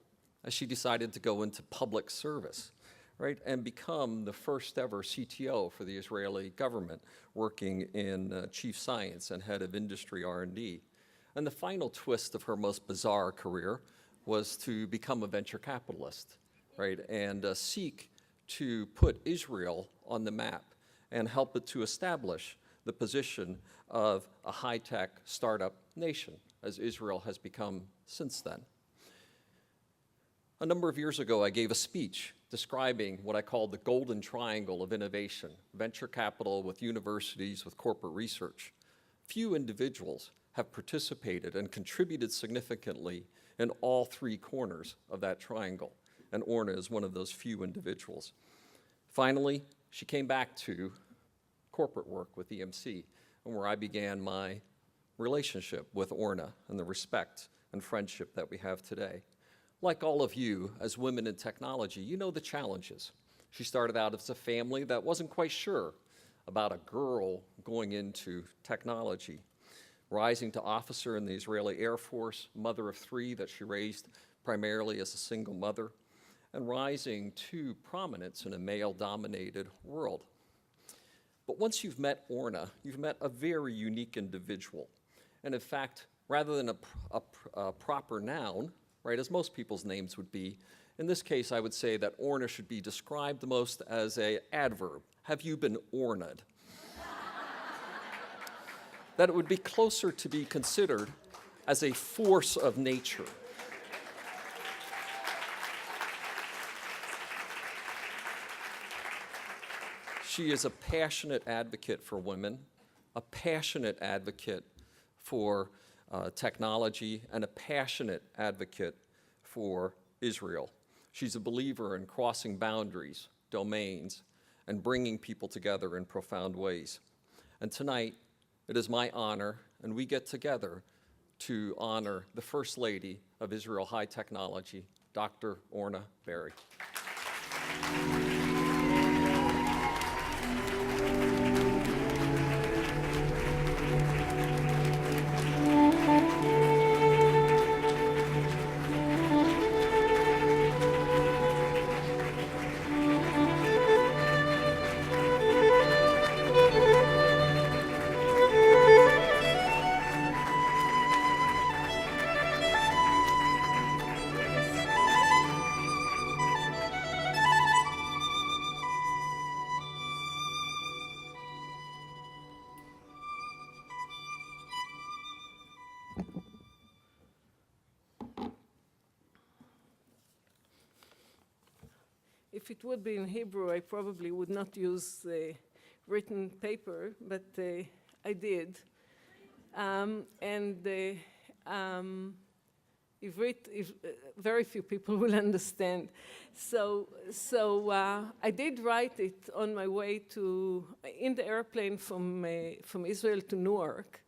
[SPEAKER 21] as she decided to go into public service, right, and become the first ever CTO for the Israeli government, working in chief science and head of industry R&D. And the final twist of her most bizarre career was to become a venture capitalist, right, and seek to put Israel on the map and help it to establish the position of a high-tech startup nation, as Israel has become since then. A number of years ago, I gave a speech describing what I called the golden triangle of innovation: venture capital with universities with corporate research. Few individuals have participated and contributed significantly in all three corners of that triangle, and Orna is one of those few individuals. Finally, she came back to corporate work with EMC, and where I began my relationship with Orna and the respect and friendship that we have today. Like all of you, as women in technology, you know the challenges. She started out as a family that wasn't quite sure about a girl going into technology, rising to officer in the Israeli Air Force, mother of three that she raised primarily as a single mother, and rising to prominence in a male-dominated world. But once you've met Orna, you've met a very unique individual. And in fact, rather than a proper noun, right, as most people's names would be, in this case, I would say that Orna should be described the most as an adverb. Have you been Orna'd? That it would be closer to be considered as a force of nature. She is a passionate advocate for women, a passionate advocate for technology, and a passionate advocate for Israel. She's a believer in crossing boundaries, domains, and bringing people together in profound ways. And tonight, it is my honor, and we get together to honor the First Lady of Israel High Technology, Dr. Orna Berry.
[SPEAKER 11] If it would be in Hebrew, I probably would not use written paper, but I did. very few people will understand. So I did write it on my way in the airplane from Israel to Newark.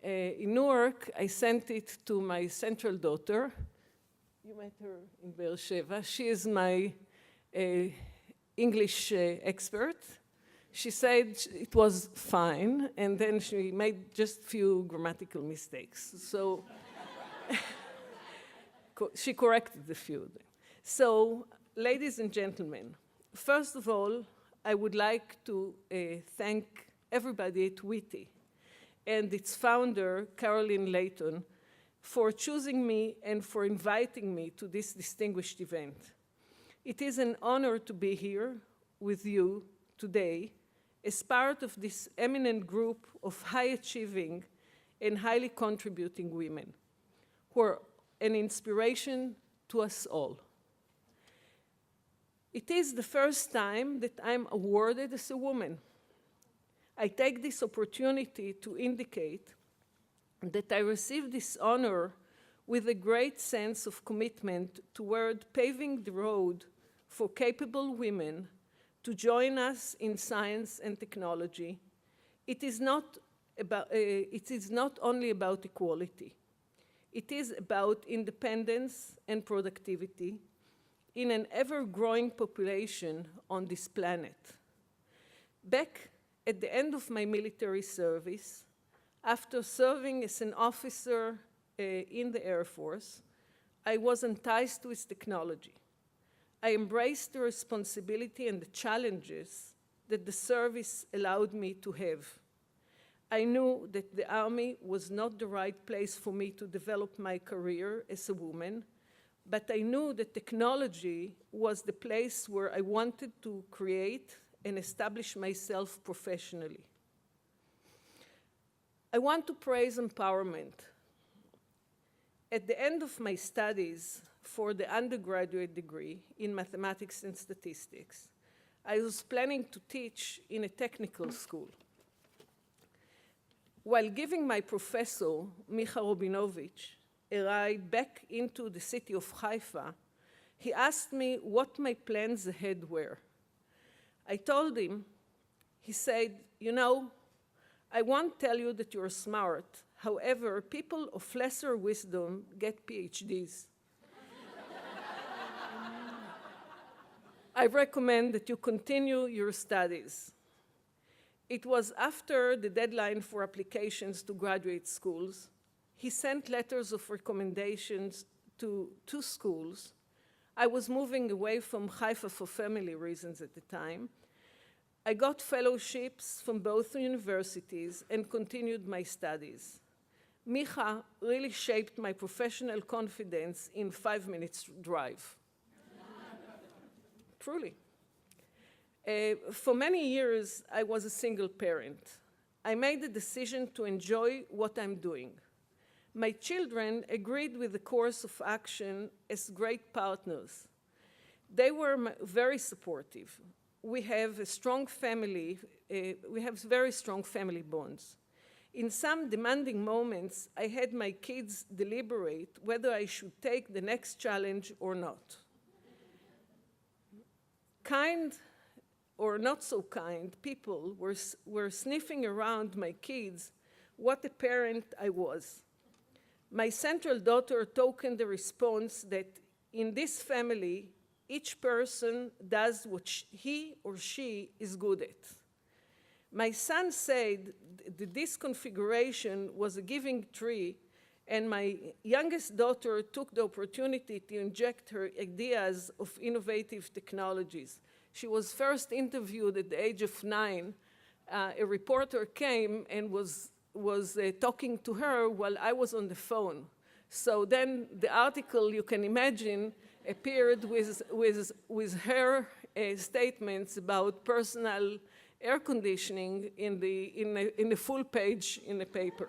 [SPEAKER 11] In Newark, I sent it to my central daughter. You met her in Beersheba. She is my English expert. She said it was fine, and then she made just few grammatical mistakes. So she corrected the few. So, ladies and gentlemen, first of all, I would like to thank everybody at WITI and its founder, Caroline Layton, for choosing me and for inviting me to this distinguished event. It is an honor to be here with you today as part of this eminent group of high-achieving and highly contributing women who are an inspiration to us all. It is the first time that I'm awarded as a woman. I take this opportunity to indicate that I received this honor with a great sense of commitment toward paving the road for capable women to join us in science and technology. It is not only about equality. It is about independence and productivity in an ever-growing population on this planet. Back at the end of my military service, after serving as an officer in the Air Force, I was enticed with technology. I embraced the responsibility and the challenges that the service allowed me to have. I knew that the Army was not the right place for me to develop my career as a woman, but I knew that technology was the place where I wanted to create and establish myself professionally. I want to praise empowerment. At the end of my studies for the undergraduate degree in mathematics and statistics, I was planning to teach in a technical school. While giving my professor, Micha Robinovich, a ride back into the city of Haifa, he asked me what my plans ahead were. I told him, he said, "You know, I won't tell you that you're smart. However, people of lesser wisdom get PhDs. I recommend that you continue your studies." It was after the deadline for applications to graduate schools. He sent letters of recommendations to 2 schools. I was moving away from Haifa for family reasons at the time. I got fellowships from both universities and continued my studies. Micha really shaped my professional confidence in 5 minutes drive. Truly. For many years, I was a single parent. I made the decision to enjoy what I'm doing. My children agreed with the course of action as great partners. They were very supportive. We have a strong family, we have very strong family bonds. In some demanding moments, I had my kids deliberate whether I should take the next challenge or not. Kind or not so kind people were sniffing around my kids what a parent I was. My central daughter tokened the response that in this family, each person does what he or she is good at. My son said that this configuration was a giving tree, and my youngest daughter took the opportunity to inject her ideas of innovative technologies. She was first interviewed at the age of 9. A reporter came and was talking to her while I was on the phone. So then the article, you can imagine, appeared with her statements about personal air conditioning in the full page in the paper.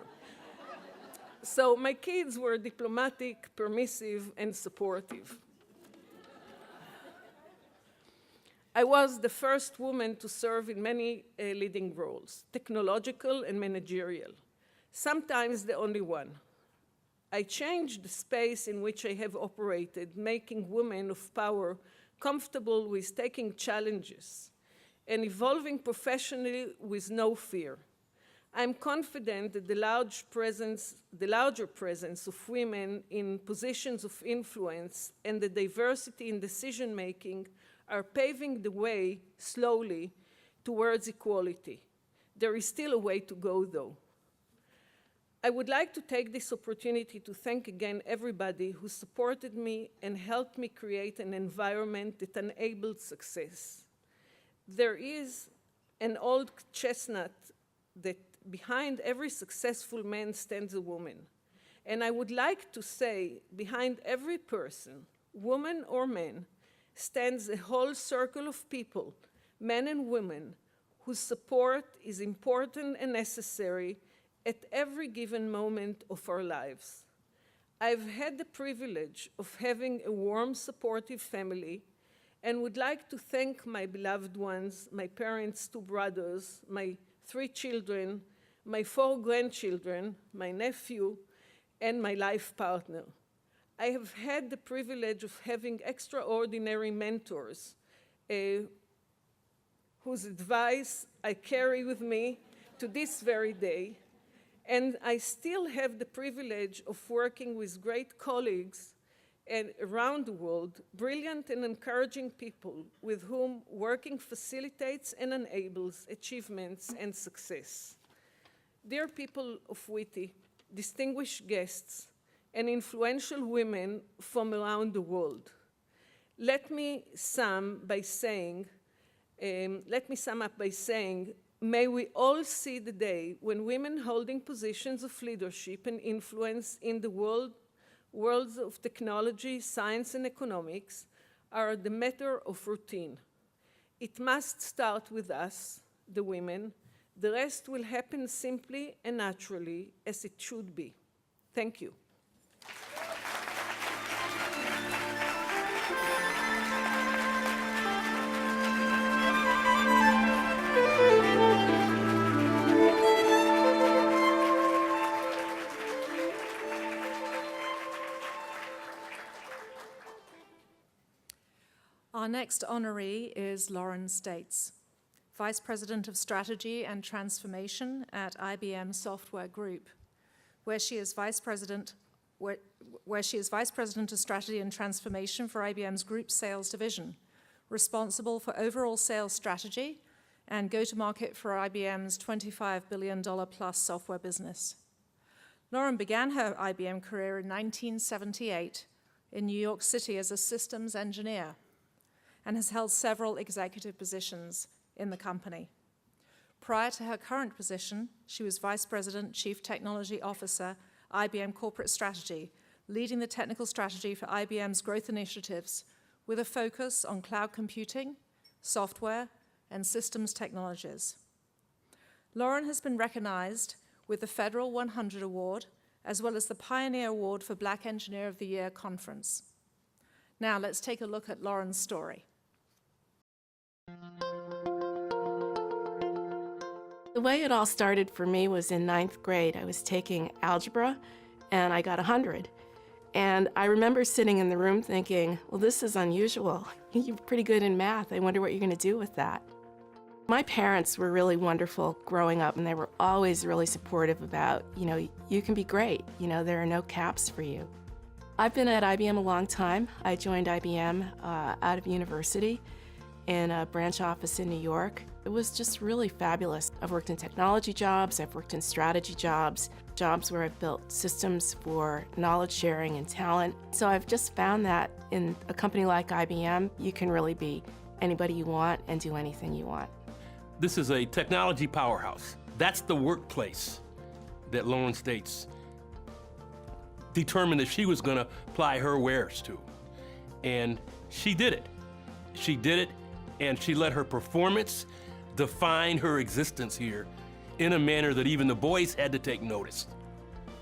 [SPEAKER 11] So my kids were diplomatic, permissive, and supportive. I was the first woman to serve in many leading roles, technological and managerial, sometimes the only one. I changed the space in which I have operated, making women of power comfortable with taking challenges and evolving professionally with no fear. I'm confident that the larger presence of women in positions of influence and the diversity in decision-making are paving the way slowly towards equality. There is still a way to go, though. I would like to take this opportunity to thank again everybody who supported me and helped me create an environment that enabled success. There is an old chestnut that behind every successful man stands a woman. And I would like to say, behind every person, woman or man, stands a whole circle of people, men and women, whose support is important and necessary at every given moment of our lives. I've had the privilege of having a warm, supportive family and would like to thank my beloved ones, my parents' 2 brothers, my 3 children, my 4 grandchildren, my nephew, and my life partner. I have had the privilege of having extraordinary mentors whose advice I carry with me to this very day. And I still have the privilege of working with great colleagues and around the world, brilliant and encouraging people with whom working facilitates and enables achievements and success. Dear people of WITI, distinguished guests, and influential women from around the world, let me sum up by saying, may we all see the day when women holding positions of leadership and influence in the worlds of technology, science, and economics are the matter of routine. It must start with us, the women. The rest will happen simply and naturally as it should be. Thank you.
[SPEAKER 3] Our next honoree is Lauren States, Vice President of Strategy and Transformation at IBM Software Group, where she is Vice President of Strategy and Transformation for IBM's Group Sales Division, responsible for overall sales strategy and go-to-market for IBM's $25 billion plus software business. Lauren began her IBM career in 1978 in New York City as a systems engineer, and has held several executive positions in the company. Prior to her current position, she was Vice President, Chief Technology Officer, IBM Corporate Strategy, leading the technical strategy for IBM's growth initiatives with a focus on cloud computing, software, and systems technologies. Lauren has been recognized with the Federal 100 Award, as well as the Pioneer Award for Black Engineer of the Year conference. Now let's take a look at Lauren's story.
[SPEAKER 2] The way it all started for me was in 9th grade. I was taking algebra and I got 100. And I remember sitting in the room thinking, well, this is unusual. You're pretty good in math. I wonder what you're going to do with that. My parents were really wonderful growing up, and they were always really supportive about, you can be great. There are no caps for you. I've been at IBM a long time. I joined IBM out of university in a branch office in New York. It was just really fabulous. I've worked in technology jobs, I've worked in strategy jobs, jobs where I've built systems for knowledge sharing and talent. So I've just found that in a company like IBM, you can really be anybody you want and do anything you want.
[SPEAKER 22] This is a technology powerhouse. That's the workplace that Lauren States determined that she was gonna apply her wares to. And she did it. She did it, and she let her performance define her existence here in a manner that even the boys had to take notice.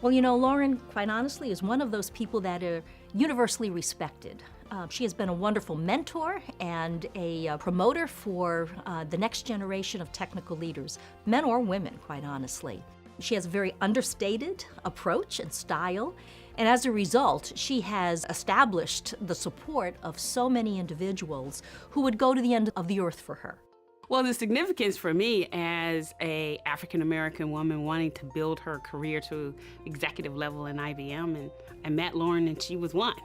[SPEAKER 23] Well, Lauren, quite honestly, is one of those people that are universally respected. She has been a wonderful mentor and a promoter for the next generation of technical leaders, men or women, quite honestly. She has a very understated approach and style, And as a result, she has established the support of so many individuals who would go to the end of the earth for her.
[SPEAKER 1] Well, the significance for me as a African-American woman wanting to build her career to executive level in IBM, and I met Lauren and she was one.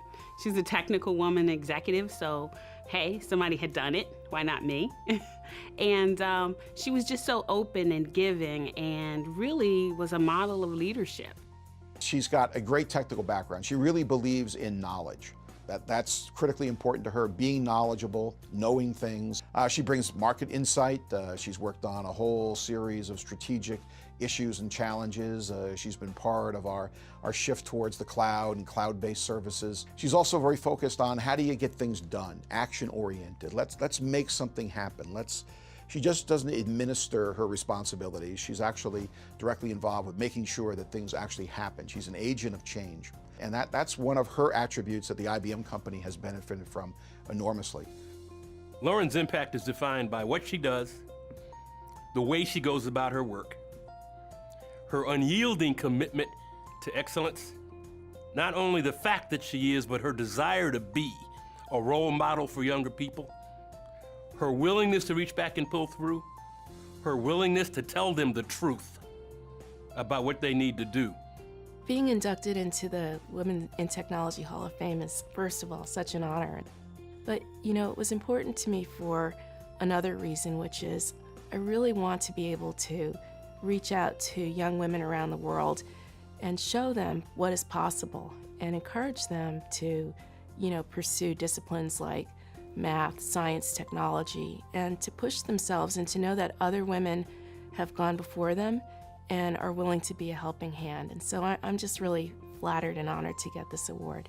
[SPEAKER 1] She's a technical woman executive, so hey, somebody had done it, why not me? And she was just so open and giving and really was a model of leadership.
[SPEAKER 4] She's got a great technical background. She really believes in knowledge. That's critically important to her, being knowledgeable, knowing things. She brings market insight. She's worked on a whole series of strategic issues and challenges. She's been part of our shift towards the cloud and cloud-based services. She's also very focused on how do you get things done, action-oriented. Let's make something happen. She just doesn't administer her responsibilities. She's actually directly involved with making sure that things actually happen. She's an agent of change. And that's one of her attributes that the IBM company has benefited from enormously.
[SPEAKER 22] Lauren's impact is defined by what she does, the way she goes about her work, her unyielding commitment to excellence, not only the fact that she is, but her desire to be a role model for younger people, her willingness to reach back and pull through, her willingness to tell them the truth about what they need to do.
[SPEAKER 2] Being inducted into the Women in Technology Hall of Fame is, first of all, such an honor. But, you know, it was important to me for another reason, which is I really want to be able to reach out to young women around the world and show them what is possible and encourage them to, you know, pursue disciplines like math, science, technology, and to push themselves and to know that other women have gone before them and are willing to be a helping hand. And so I'm just really flattered and honored to get this award.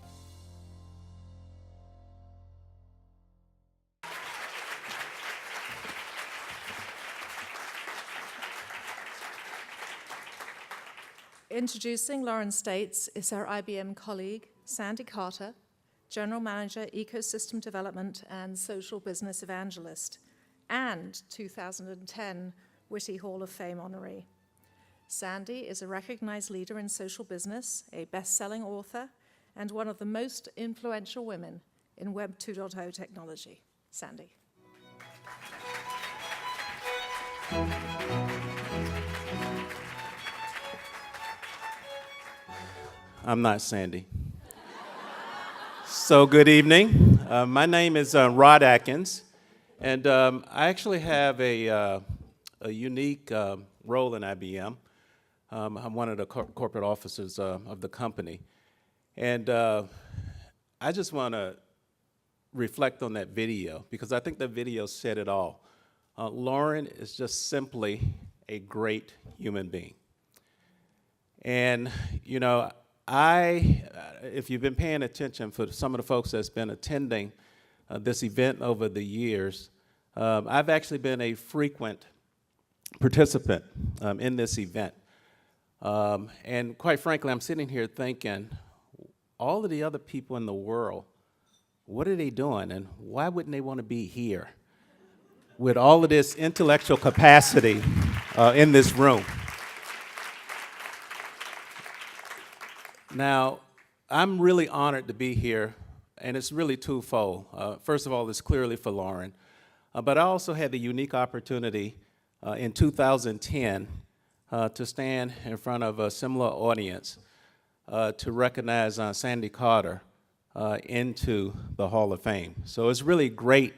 [SPEAKER 3] Introducing Lauren States is our IBM colleague, Sandy Carter, General Manager, Ecosystem Development and Social Business Evangelist, and 2010 WITI Hall of Fame honoree. Sandy is a recognized leader in social business, a best-selling author, and one of the most influential women in Web 2.0 technology. Sandy.
[SPEAKER 5] I'm not Sandy. So good evening. My name is Rod Atkins, and I actually have a unique role in IBM. I'm one of the corporate officers of the company. And I just want to reflect on that video, because I think that video said it all. Lauren is just simply a great human being. And, you know, if you've been paying attention for some of the folks that's been attending this event over the years, I've actually been a frequent participant in this event. And quite frankly, I'm sitting here thinking, all of the other people in the world, what are they doing and why wouldn't they want to be here with all of this intellectual capacity in this room? Now, I'm really honored to be here, and it's really twofold. First of all, it's clearly for Lauren, but I also had the unique opportunity in 2010 to stand in front of a similar audience to recognize Sandy Carter into the Hall of Fame. So it's really great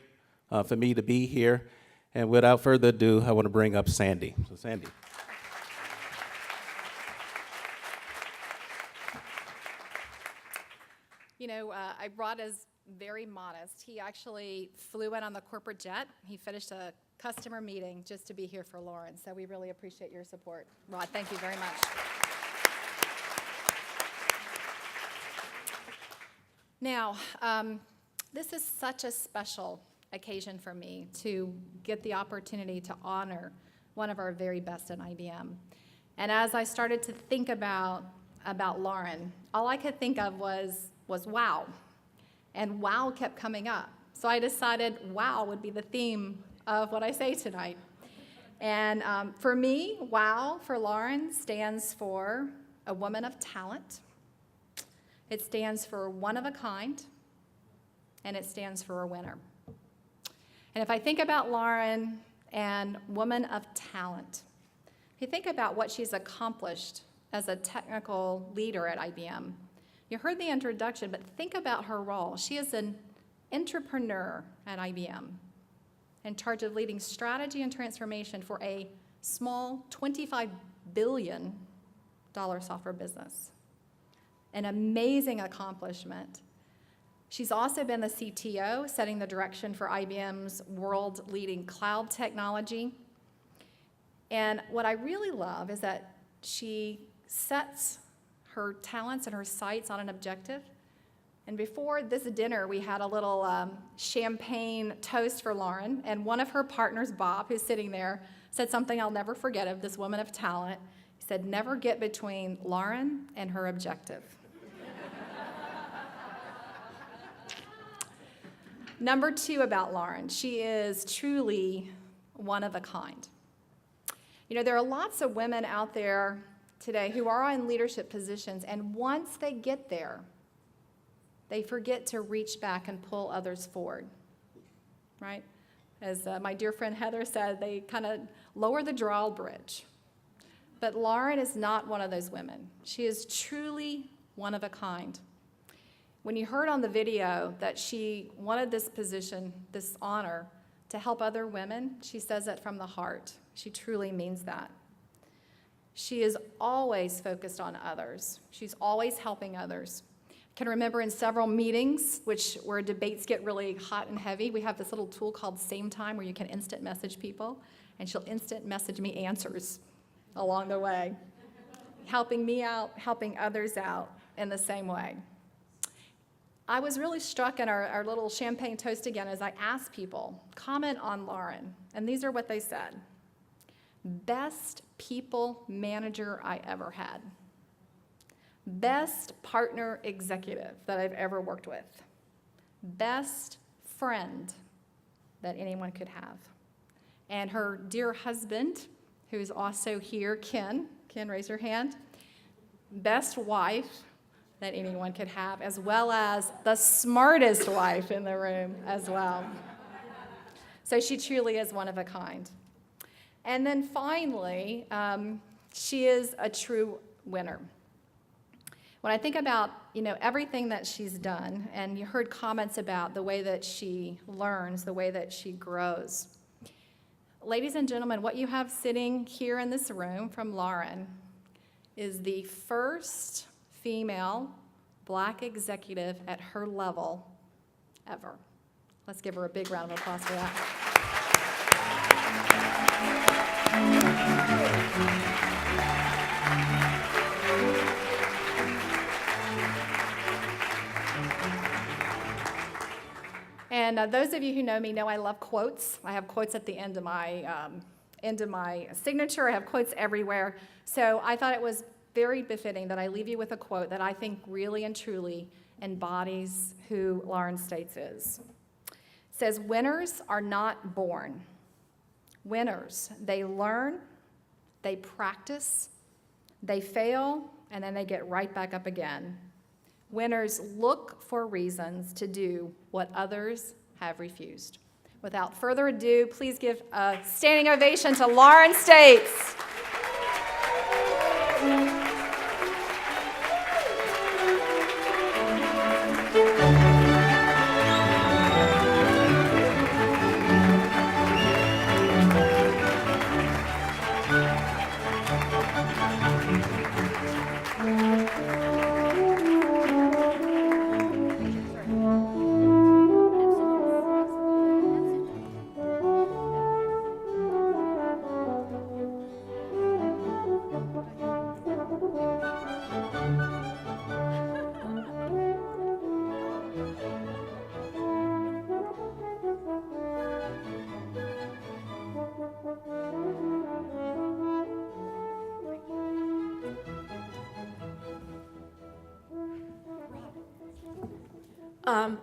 [SPEAKER 5] for me to be here, and without further ado, I want to bring up Sandy. So Sandy.
[SPEAKER 24] You know, Rod is very modest. He actually flew in on the corporate jet. He finished a customer meeting just to be here for Lauren. So we really appreciate your support. Rod, thank you very much. Now, this is such a special occasion for me to get the opportunity to honor one of our very best in IBM. And as I started to think about Lauren, all I could think of was wow. And wow kept coming up. So I decided wow would be the theme of what I say tonight. And for me, wow for Lauren stands for a woman of talent, It stands for one of a kind, and it stands for a winner. And if I think about Lauren and woman of talent, if you think about what she's accomplished as a technical leader at IBM, you heard the introduction, but think about her role. She is an entrepreneur at IBM, in charge of leading strategy and transformation for a small $25 billion software business. An amazing accomplishment. She's also been the CTO, setting the direction for IBM's world-leading cloud technology. And what I really love is that she sets her talents and her sights on an objective. And before this dinner, we had a little champagne toast for Lauren, and one of her partners, Bob, who's sitting there, said something I'll never forget of this woman of talent. He said, never get between Lauren and her objective. Number two about Lauren, she is truly one of a kind. You know, there are lots of women out there today who are in leadership positions, and once they get there, they forget to reach back and pull others forward, right? As my dear friend Heather said, they kind of lower the drawbridge. But Lauren is not one of those women. She is truly one of a kind. When you heard on the video that she wanted this position, this honor, to help other women, she says that from the heart. She truly means that. She is always focused on others. She's always helping others. I can remember in several meetings, where debates get really hot and heavy, we have this little tool called Same Time where you can instant message people, and she'll instant message me answers along the way, helping me out, helping others out in the same way. I was really struck in our little champagne toast again as I asked people, comment on Lauren, and these are what they said. Best people manager I ever had. Best partner executive that I've ever worked with. Best friend that anyone could have. And her dear husband, who's also here, Ken, raise your hand. Best wife that anyone could have, as well as the smartest wife in the room as well. So she truly is one of a kind. And then finally, she is a true winner. When I think about, everything that she's done, and you heard comments about the way that she learns, the way that she grows. Ladies and gentlemen, what you have sitting here in this room from Lauren is the first female Black executive at her level ever. Let's give her a big round of applause for that. And those of you who know me know I love quotes. I have quotes at the end of my signature. I have quotes everywhere. So I thought it was very befitting that I leave you with a quote that I think really and truly embodies who Lauren States is. It says, winners are not born. Winners, they learn, they practice, they fail, and then they get right back up again. Winners look for reasons to do what others have refused. Without further ado, please give a standing ovation to Lauren States.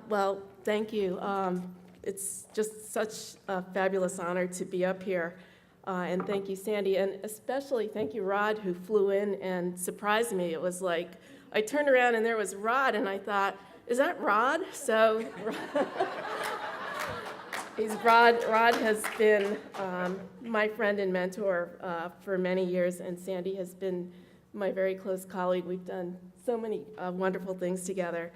[SPEAKER 2] Well, thank you. It's just such a fabulous honor to be up here. And thank you, Sandy. And especially thank you, Rod, who flew in and surprised me. It was like I turned around and there was Rod, and I thought, is that Rod? So Rod has been my friend and mentor for many years, and Sandy has been my very close colleague. We've done so many wonderful things together.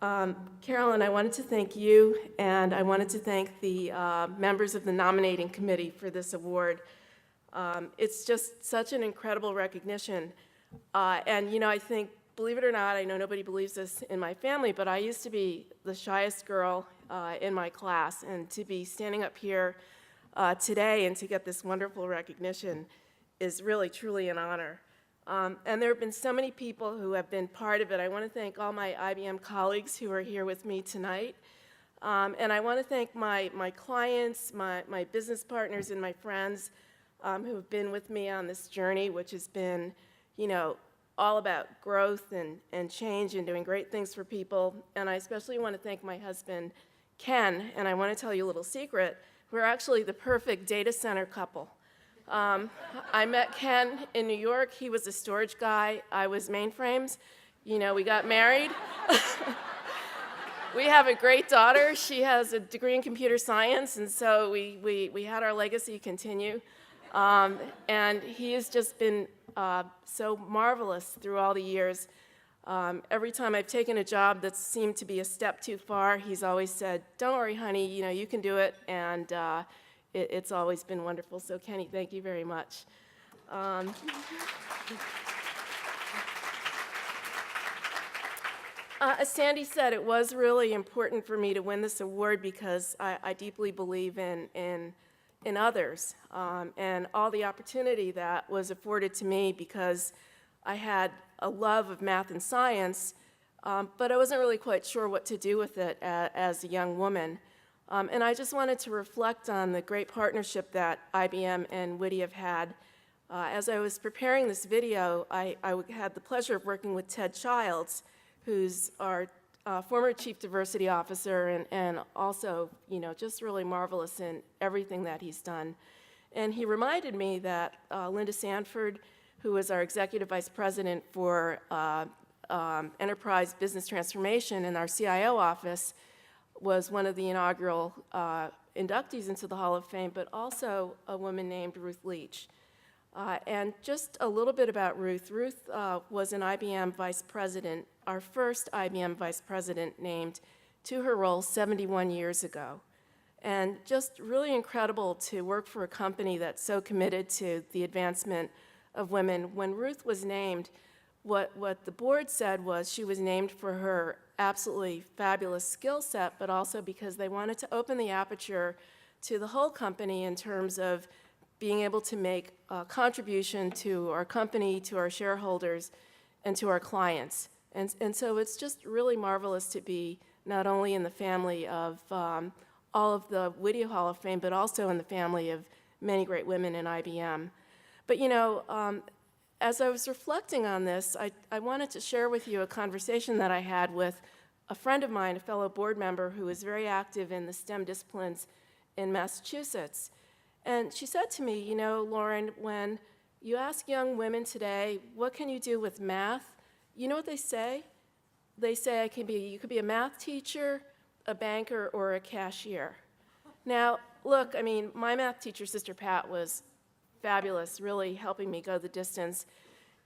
[SPEAKER 2] Carolyn, I wanted to thank you, and I wanted to thank the members of the nominating committee for this award. It's just such an incredible recognition. And you know, I think, believe it or not, I know nobody believes this in my family, but I used to be the shyest girl in my class, and to be standing up here today and to get this wonderful recognition is really, truly an honor. And there have been so many people who have been part of it. I want to thank all my IBM colleagues who are here with me tonight. And I want to thank my clients, my business partners, and my friends who have been with me on this journey, which has been, you know, all about growth and change and doing great things for people. And I especially want to thank my husband, Ken, and I want to tell you a little secret. We're actually the perfect data center couple. I met Ken in New York. He was a storage guy. I was mainframes. You know, we got married. We have a great daughter. She has a degree in computer science, and so we had our legacy continue. And he has just been so marvelous through all the years. Every time I've taken a job that seemed to be a step too far, he's always said, "Don't worry, honey, you know, you can do it." And it's always been wonderful. So Kenny, thank you very much. As Sandy said, it was really important for me to win this award because I deeply believe in others and all the opportunity that was afforded to me because I had a love of math and science, but I wasn't really quite sure what to do with it as a young woman. And I just wanted to reflect on the great partnership that IBM and WITI have had. As I was preparing this video, I had the pleasure of working with Ted Childs, who's our former Chief Diversity Officer and also, you know, just really marvelous in everything that he's done. And he reminded me that Linda Sanford, who is our Executive Vice President for Enterprise Business Transformation in our CIO office, was one of the inaugural inductees into the Hall of Fame, but also a woman named Ruth Leach. And just a little bit about Ruth. Ruth was an IBM vice president, our first IBM vice president named to her role 71 years ago. And just really incredible to work for a company that's so committed to the advancement of women. When Ruth was named, what the board said was she was named for her absolutely fabulous skill set, but also because they wanted to open the aperture to the whole company in terms of being able to make a contribution to our company, to our shareholders, and to our clients. And so it's just really marvelous to be not only in the family of all of the WITI Hall of Fame, but also in the family of many great women in IBM. But you know, as I was reflecting on this, I wanted to share with you a conversation that I had with a friend of mine, a fellow board member who is very active in the STEM disciplines in Massachusetts. And she said to me, you know, Lauren, when you ask young women today, what can you do with math? You know what they say? They say you could be a math teacher, a banker, or a cashier. Now, look, I mean, my math teacher, Sister Pat, was fabulous, really helping me go the distance.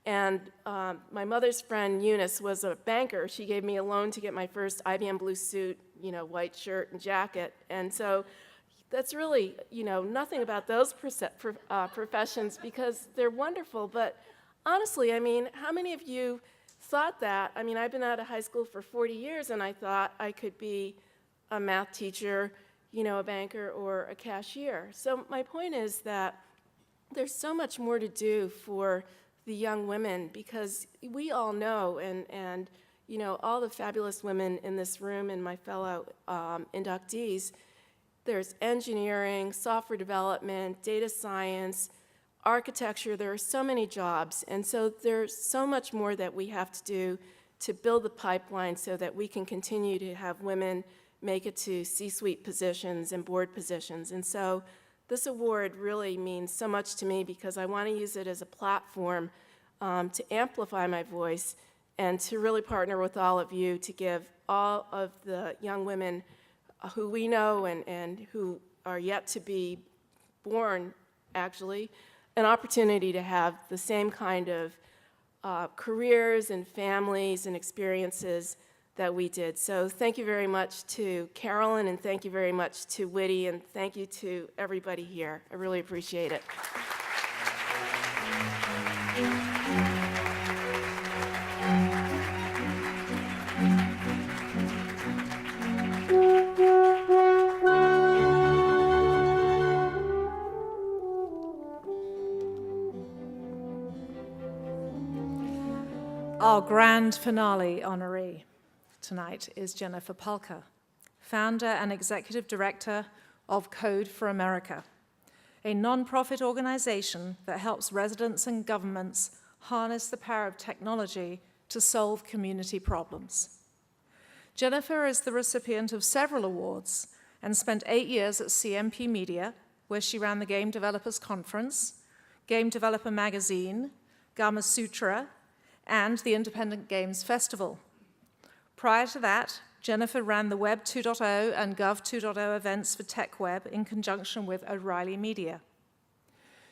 [SPEAKER 2] And my mother's friend, Eunice, was a banker. She gave me a loan to get my first IBM blue suit, you know, white shirt and jacket. And so that's really, you know, nothing about those professions because they're wonderful. But honestly, I mean, how many of you thought that? I mean, I've been out of high school for 40 years, and I thought I could be a math teacher, you know, a banker, or a cashier. So my point is that there's so much more to do for the young women because we all know, and you know, all the fabulous women in this room and my fellow inductees, there's engineering, software development, data science, architecture. There are so many jobs, and so there's so much more that we have to do to build the pipeline so that we can continue to have women make it to C-suite positions and board positions. And so this award really means so much to me because I want to use it as a platform to amplify my voice and to really partner with all of you to give all of the young women who we know and who are yet to be born, actually, an opportunity to have the same kind of careers and families and experiences that we did. So thank you very much to Carolyn, and thank you very much to WITI, and thank you to everybody here. I really appreciate it.
[SPEAKER 3] Our grand finale honoree tonight is Jennifer Pahlka, founder and executive director of Code for America, a nonprofit organization that helps residents and governments harness the power of technology to solve community problems. Jennifer is the recipient of several awards and spent 8 years at CMP Media, where she ran the Game Developers Conference, Game Developer Magazine, Gama Sutra, and the Independent Games Festival. Prior to that, Jennifer ran the Web 2.0 and Gov 2.0 events for TechWeb in conjunction with O'Reilly Media.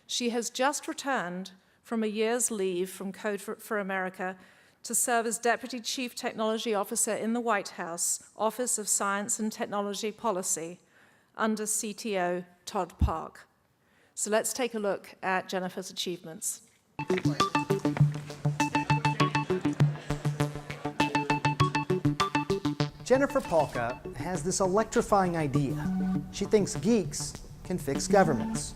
[SPEAKER 3] She has just returned from a year's leave from Code for America to serve as Deputy Chief Technology Officer in the White House, Office of Science and Technology Policy, under CTO Todd Park. So let's take a look at Jennifer's achievements.
[SPEAKER 6] Jennifer Pahlka has this electrifying idea. She thinks geeks can fix governments.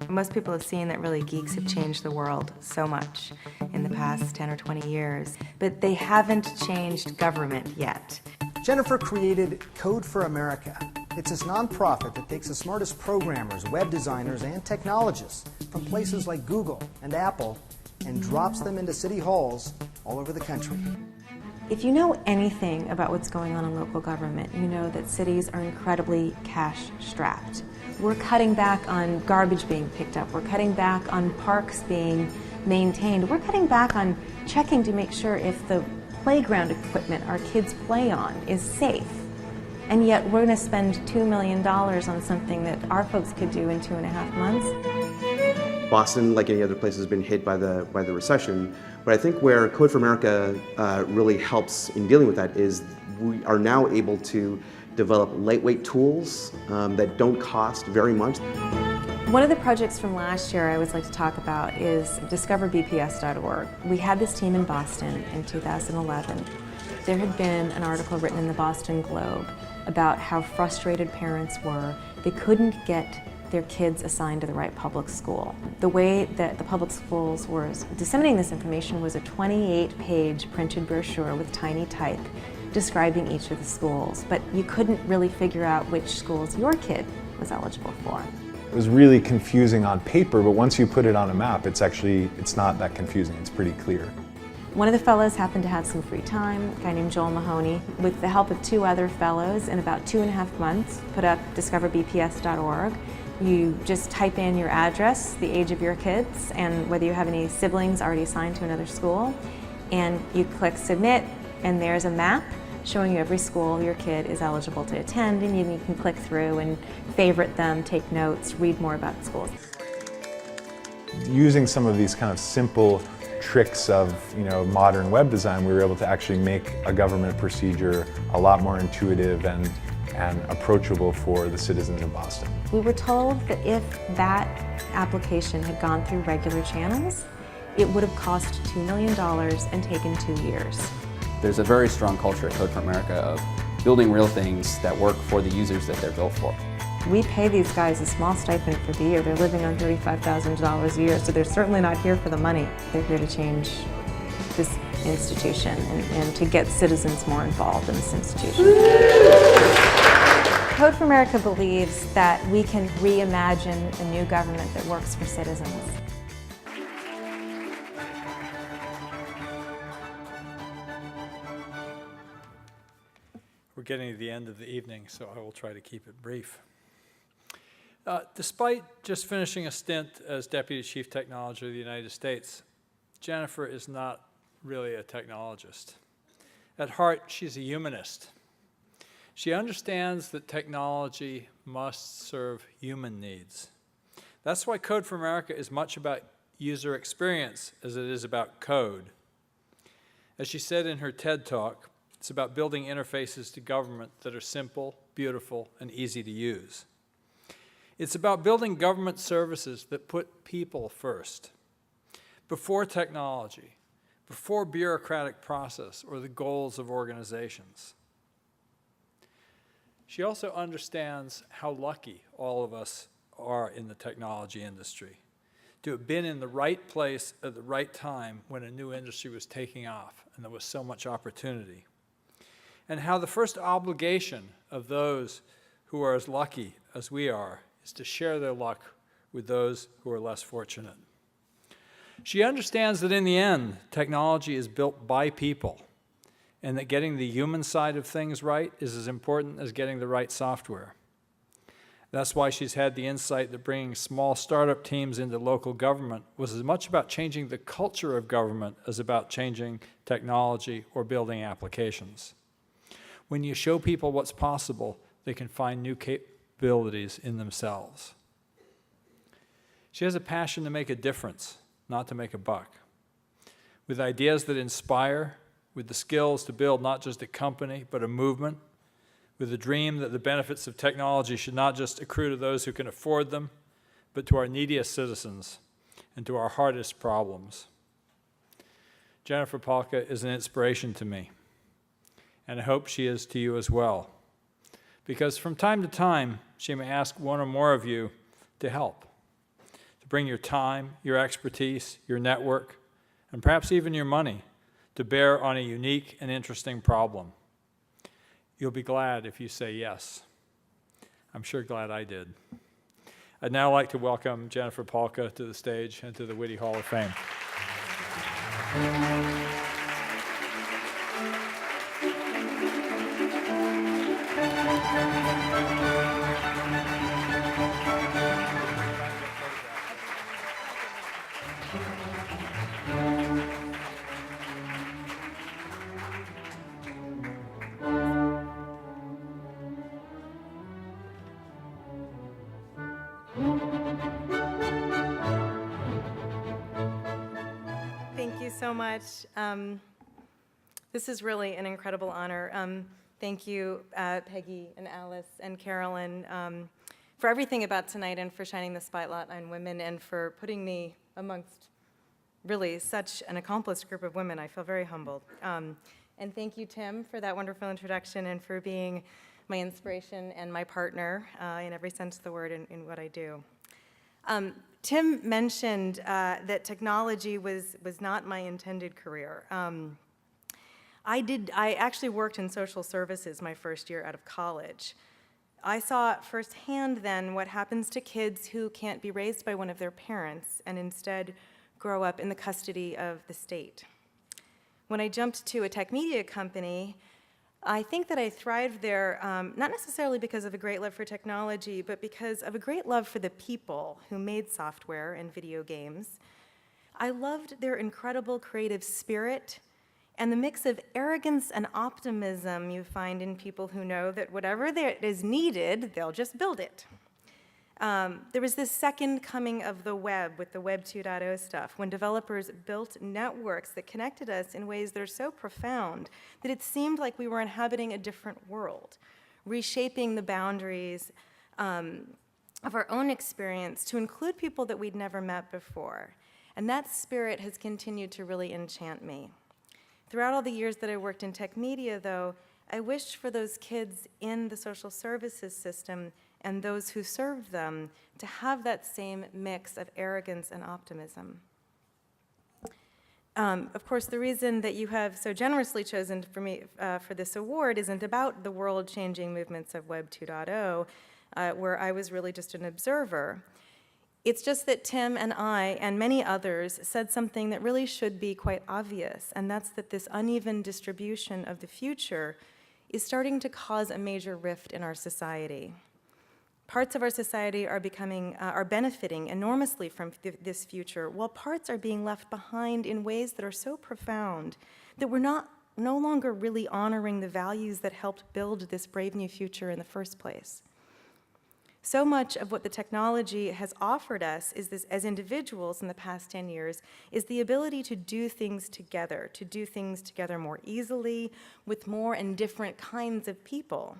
[SPEAKER 7] Most people have seen that really geeks have changed the world so much in the past 10 or 20 years, but they haven't changed government yet.
[SPEAKER 6] Jennifer created Code for America. It's this nonprofit that takes the smartest programmers, web designers, and technologists from places like Google and Apple and drops them into city halls all over the country.
[SPEAKER 7] If you know anything about what's going on in local government, you know that cities are incredibly cash-strapped. We're cutting back on garbage being picked up. We're cutting back on parks being maintained. We're cutting back on checking to make sure if the playground equipment our kids play on is safe. And yet we're going to spend $2 million on something that our folks could do in 2.5 months.
[SPEAKER 8] Boston, like any other place, has been hit by the recession. But I think where Code for America really helps in dealing with that is we are now able to develop lightweight tools that don't cost very much.
[SPEAKER 7] One of the projects from last year I always like to talk about is discoverbps.org. We had this team in Boston in 2011. There had been an article written in the Boston Globe about how frustrated parents were. They couldn't get their kids assigned to the right public school. The way that the public schools were disseminating this information was a 28-page printed brochure with tiny type describing each of the schools, but you couldn't really figure out which schools your kid was eligible for.
[SPEAKER 9] It was really confusing on paper, but once you put it on a map, it's not that confusing, it's pretty clear.
[SPEAKER 7] One of the fellows happened to have some free time, a guy named Joel Mahoney. With the help of 2 other fellows, in about 2.5 months, put up discoverbps.org. You just type in your address, the age of your kids, and whether you have any siblings already assigned to another school, and you click submit, and there's a map showing you every school your kid is eligible to attend, and you can click through and favorite them, take notes, read more about the schools.
[SPEAKER 9] Using some of these kind of simple tricks of modern web design, we were able to actually make a government procedure a lot more intuitive and approachable for the citizens of Boston.
[SPEAKER 7] We were told that if that application had gone through regular channels, it would have cost $2 million and taken 2 years.
[SPEAKER 25] There's a very strong culture at Code for America of building real things that work for the users that they're built for.
[SPEAKER 7] We pay these guys a small stipend for the year. They're living on $35,000 a year, so they're certainly not here for the money. They're here to change this institution and to get citizens more involved in this institution. Code for America believes that we can reimagine a new government that works for citizens.
[SPEAKER 26] We're getting to the end of the evening, so I will try to keep it brief. Despite just finishing a stint as Deputy Chief Technology of the United States, Jennifer is not really a technologist. At heart, she's a humanist. She understands that technology must serve human needs. That's why Code for America is much about user experience as it is about code. As she said in her TED Talk, it's about building interfaces to government that are simple, beautiful, and easy to use. It's about building government services that put people first, before technology, before bureaucratic process or the goals of organizations. She also understands how lucky all of us are in the technology industry, to have been in the right place at the right time when a new industry was taking off and there was so much opportunity. And how the first obligation of those who are as lucky as we are is to share their luck with those who are less fortunate. She understands that in the end, technology is built by people, and that getting the human side of things right is as important as getting the right software. That's why she's had the insight that bringing small startup teams into local government was as much about changing the culture of government as about changing technology or building applications. When you show people what's possible, they can find new capabilities in themselves. She has a passion to make a difference, not to make a buck. With ideas that inspire, with the skills to build not just a company, but a movement, with the dream that the benefits of technology should not just accrue to those who can afford them, but to our neediest citizens and to our hardest problems. Jennifer Pahlka is an inspiration to me, and I hope she is to you as well, because from time to time, she may ask one or more of you to help, to bring your time, your expertise, your network, and perhaps even your money to bear on a unique and interesting problem. You'll be glad if you say yes. I'm sure glad I did. I'd now like to welcome Jennifer Pahlka to the stage and to the WITI Hall of Fame.
[SPEAKER 7] Thank you so much. This is really an incredible honor. Thank you, Peggy and Alice and Carolyn, for everything about tonight and for shining the spotlight on women and for putting me amongst really such an accomplished group of women. I feel very humbled. And thank you, Tim, for that wonderful introduction and for being my inspiration and my partner in every sense of the word in what I do. Tim mentioned that technology was not my intended career. I actually worked in social services my first year out of college. I saw firsthand then what happens to kids who can't be raised by one of their parents and instead grow up in the custody of the state. When I jumped to a tech media company, I think that I thrived there, not necessarily because of a great love for technology, but because of a great love for the people who made software and video games. I loved their incredible creative spirit and the mix of arrogance and optimism you find in people who know that whatever is needed, they'll just build it. There was this second coming of the web with the Web 2.0 stuff, when developers built networks that connected us in ways that are so profound that it seemed like we were inhabiting a different world, reshaping the boundaries of our own experience to include people that we'd never met before. And that spirit has continued to really enchant me. Throughout all the years that I worked in tech media, though, I wished for those kids in the social services system and those who served them to have that same mix of arrogance and optimism. Of course, the reason that you have so generously chosen for me for this award isn't about the world-changing movements of Web 2.0, where I was really just an observer. It's just that Tim and I and many others said something that really should be quite obvious, and that's that this uneven distribution of the future is starting to cause a major rift in our society. Parts of our society are benefiting enormously from this future, while parts are being left behind in ways that are so profound that we're not
[SPEAKER 10] no longer really honoring the values that helped build this brave new future in the first place. So much of what the technology has offered us is this, as individuals in the past 10 years, is the ability to do things together more easily, with more and different kinds of people.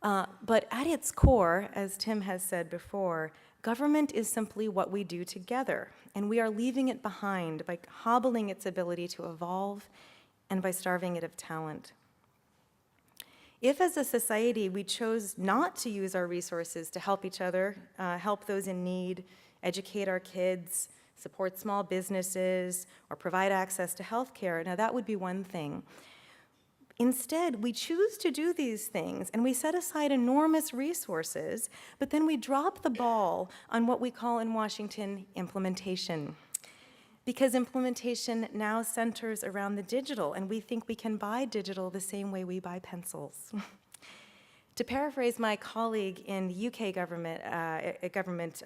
[SPEAKER 10] But at its core, as Tim has said before, government is simply what we do together, and we are leaving it behind by hobbling its ability to evolve and by starving it of talent. If as a society we chose not to use our resources to help each other, help those in need, educate our kids, support small businesses, or provide access to health care, now that would be one thing. Instead, we choose to do these things, and we set aside enormous resources, but then we drop the ball on what we call in Washington implementation. Because implementation now centers around the digital, and we think we can buy digital the same way we buy pencils. To paraphrase my colleague in the UK government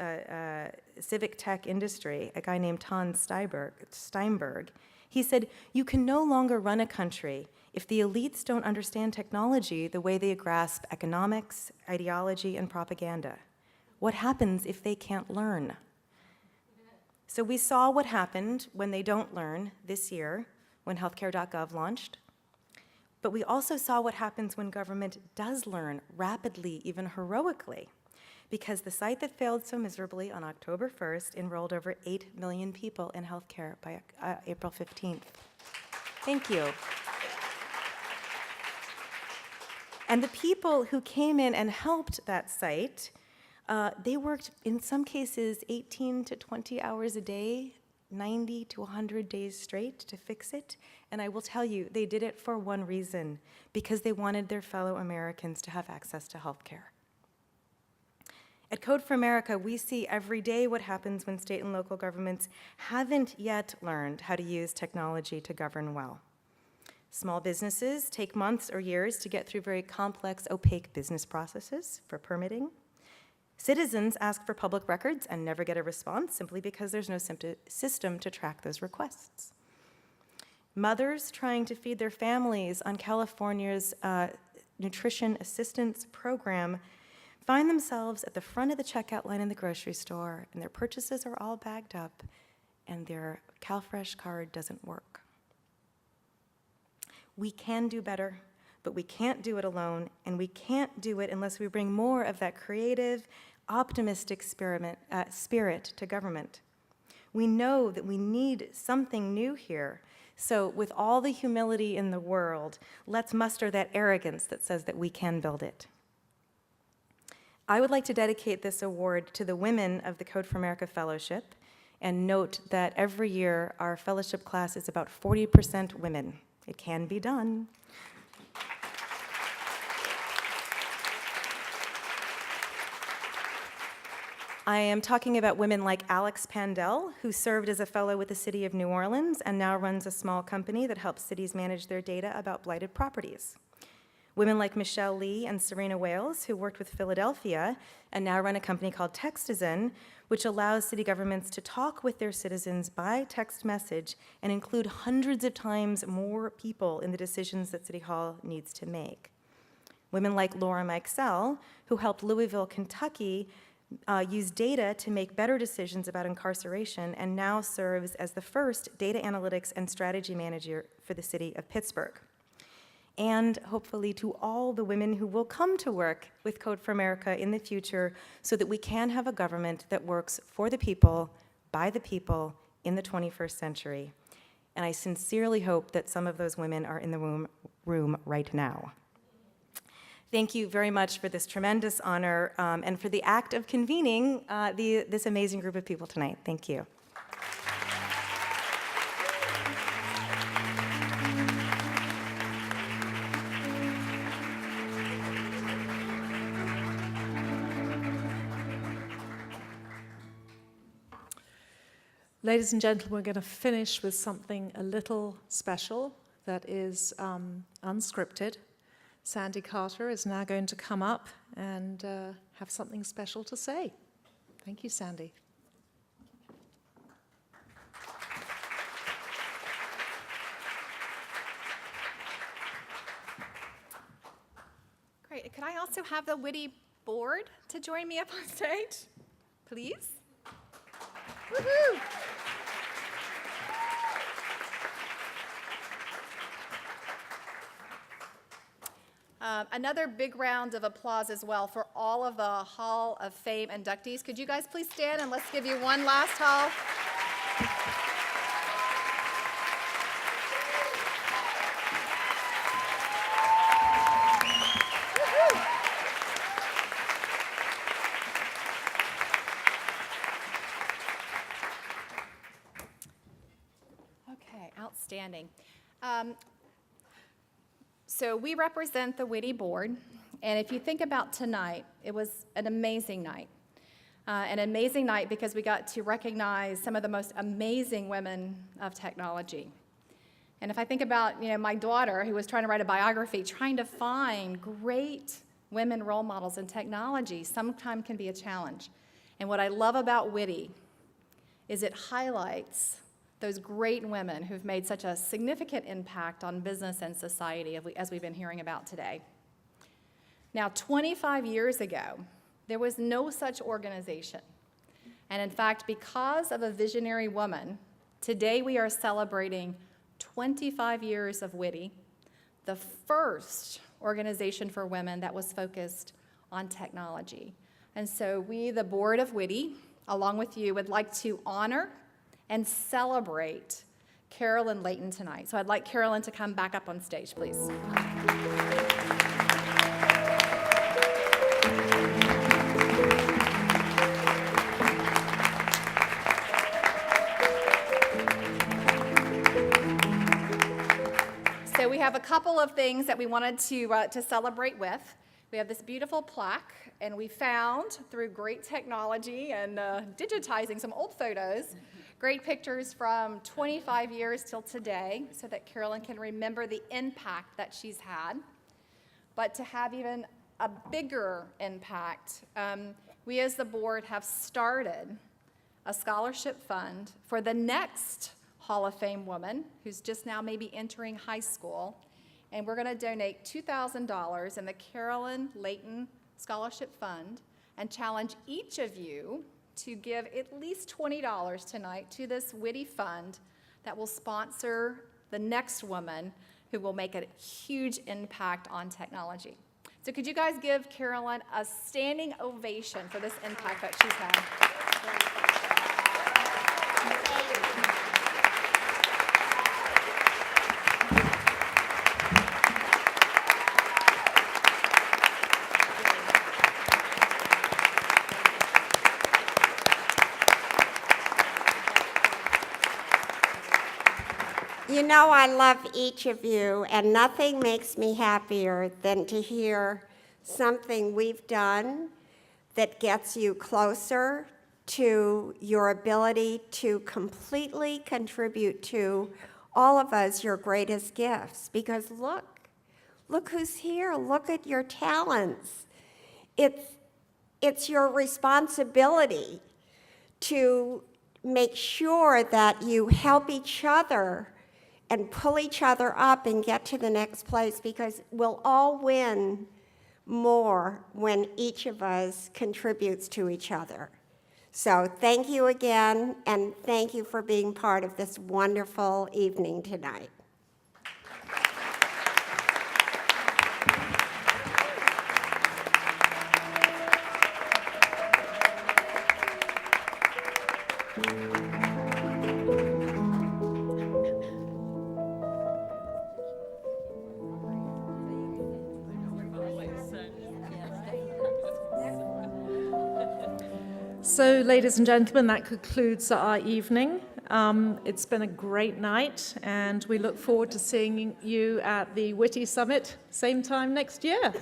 [SPEAKER 10] civic tech industry, a guy named Ton Steinberg, he said, "You can no longer run a country if the elites don't understand technology the way they grasp economics, ideology, and propaganda. What happens if they can't learn?" So we saw what happened when they don't learn this year, when healthcare.gov launched. But we also saw what happens when government does learn rapidly, even heroically, because the site that failed so miserably on October 1st enrolled over 8 million people in healthcare by April 15th. Thank you. And the people who came in and helped that site, they worked, in some cases, 18 to 20 hours a day, 90 to 100 days straight to fix it. And I will tell you, they did it for one reason, because they wanted their fellow Americans to have access to health care. At Code for America, we see every day what happens when state and local governments haven't yet learned how to use technology to govern well. Small businesses take months or years to get through very complex, opaque business processes for permitting. Citizens ask for public records and never get a response simply because there's no system to track those requests. Mothers trying to feed their families on California's nutrition assistance program find themselves at the front of the checkout line in the grocery store, and their purchases are all bagged up, and their CalFresh card doesn't work. We can do better, but we can't do it alone, and we can't do it unless we bring more of that creative, optimistic spirit to government. We know that we need something new here, so with all the humility in the world, let's muster that arrogance that says that we can build it. I would like to dedicate this award to the women of the Code for America Fellowship, and note that every year our fellowship class is about 40% women. It can be done. I am talking about women like Alex Pandell, who served as a fellow with the City of New Orleans and now runs a small company that helps cities manage their data about blighted properties. Women like Michelle Lee and Serena Wales, who worked with Philadelphia and now run a company called Textizen, which allows city governments to talk with their citizens by text message and include hundreds of times more people in the decisions that City Hall needs to make. Women like Laura Mikesell, who helped Louisville, Kentucky, use data to make better decisions about incarceration and now serves as the first data analytics and strategy manager for the city of Pittsburgh. And hopefully to all the women who will come to work with Code for America in the future so that we can have a government that works for the people, by the people, in the 21st century. And I sincerely hope that some of those women are in the room right now. Thank you very much for this tremendous honor and for the act of convening this amazing group of people tonight. Thank you.
[SPEAKER 3] Ladies and gentlemen, we're going to finish with something a little special that is unscripted. Sandy Carter is now going to come up and have something special to say. Thank you, Sandy.
[SPEAKER 24] right, could I also have the WITI board to join me up on stage, please? Woohoo! Another big round of applause as well for all of the Hall of Fame inductees. Could you guys please stand and let's give you one last hall. Okay, outstanding. So we represent the WITI board, and if you think about tonight, it was an amazing night. An amazing night because we got to recognize some of the most amazing women of technology. And if I think about, my daughter who was trying to write a biography, trying to find great women role models in technology sometimes can be a challenge. And what I love about WITI is it highlights those great women who've made such a significant impact on business and society as we've been hearing about today. Now, 25 years ago, there was no such organization. And in fact, because of a visionary woman, today we are celebrating 25 years of WITI, the first organization for women that was focused on technology. And so we, the board of WITI, along with you, would like to honor and celebrate Carolyn Layton tonight. So I'd like Carolyn to come back up on stage, please. So we have a couple of things that we wanted to celebrate with. We have this beautiful plaque, and we found, through great technology and digitizing some old photos, great pictures from 25 years till today so that Carolyn can remember the impact that she's had. But to have even a bigger impact, we as the board have started a scholarship fund for the next Hall of Fame woman who's just now maybe entering high school. And we're going to donate $2,000 in the Carolyn Layton Scholarship Fund and challenge each of you to give at least $20 tonight to this WITI fund that will sponsor the next woman who will make a huge impact on technology. So could you guys give Carolyn a standing ovation for this impact that she's had?
[SPEAKER 13] You know I love each of you, and nothing makes me happier than to hear something we've done that gets you closer to your ability to completely contribute to all of us your greatest gifts. Because look who's here. Look at your talents. It's your responsibility to make sure that you help each other and pull each other up and get to the next place, because we'll all win more when each of us contributes to each other. So thank you again, and thank you for being part of this wonderful evening tonight.
[SPEAKER 3] So, ladies and gentlemen, that concludes our evening. It's been a great night, and we look forward to seeing you at the WITI Summit same time next year.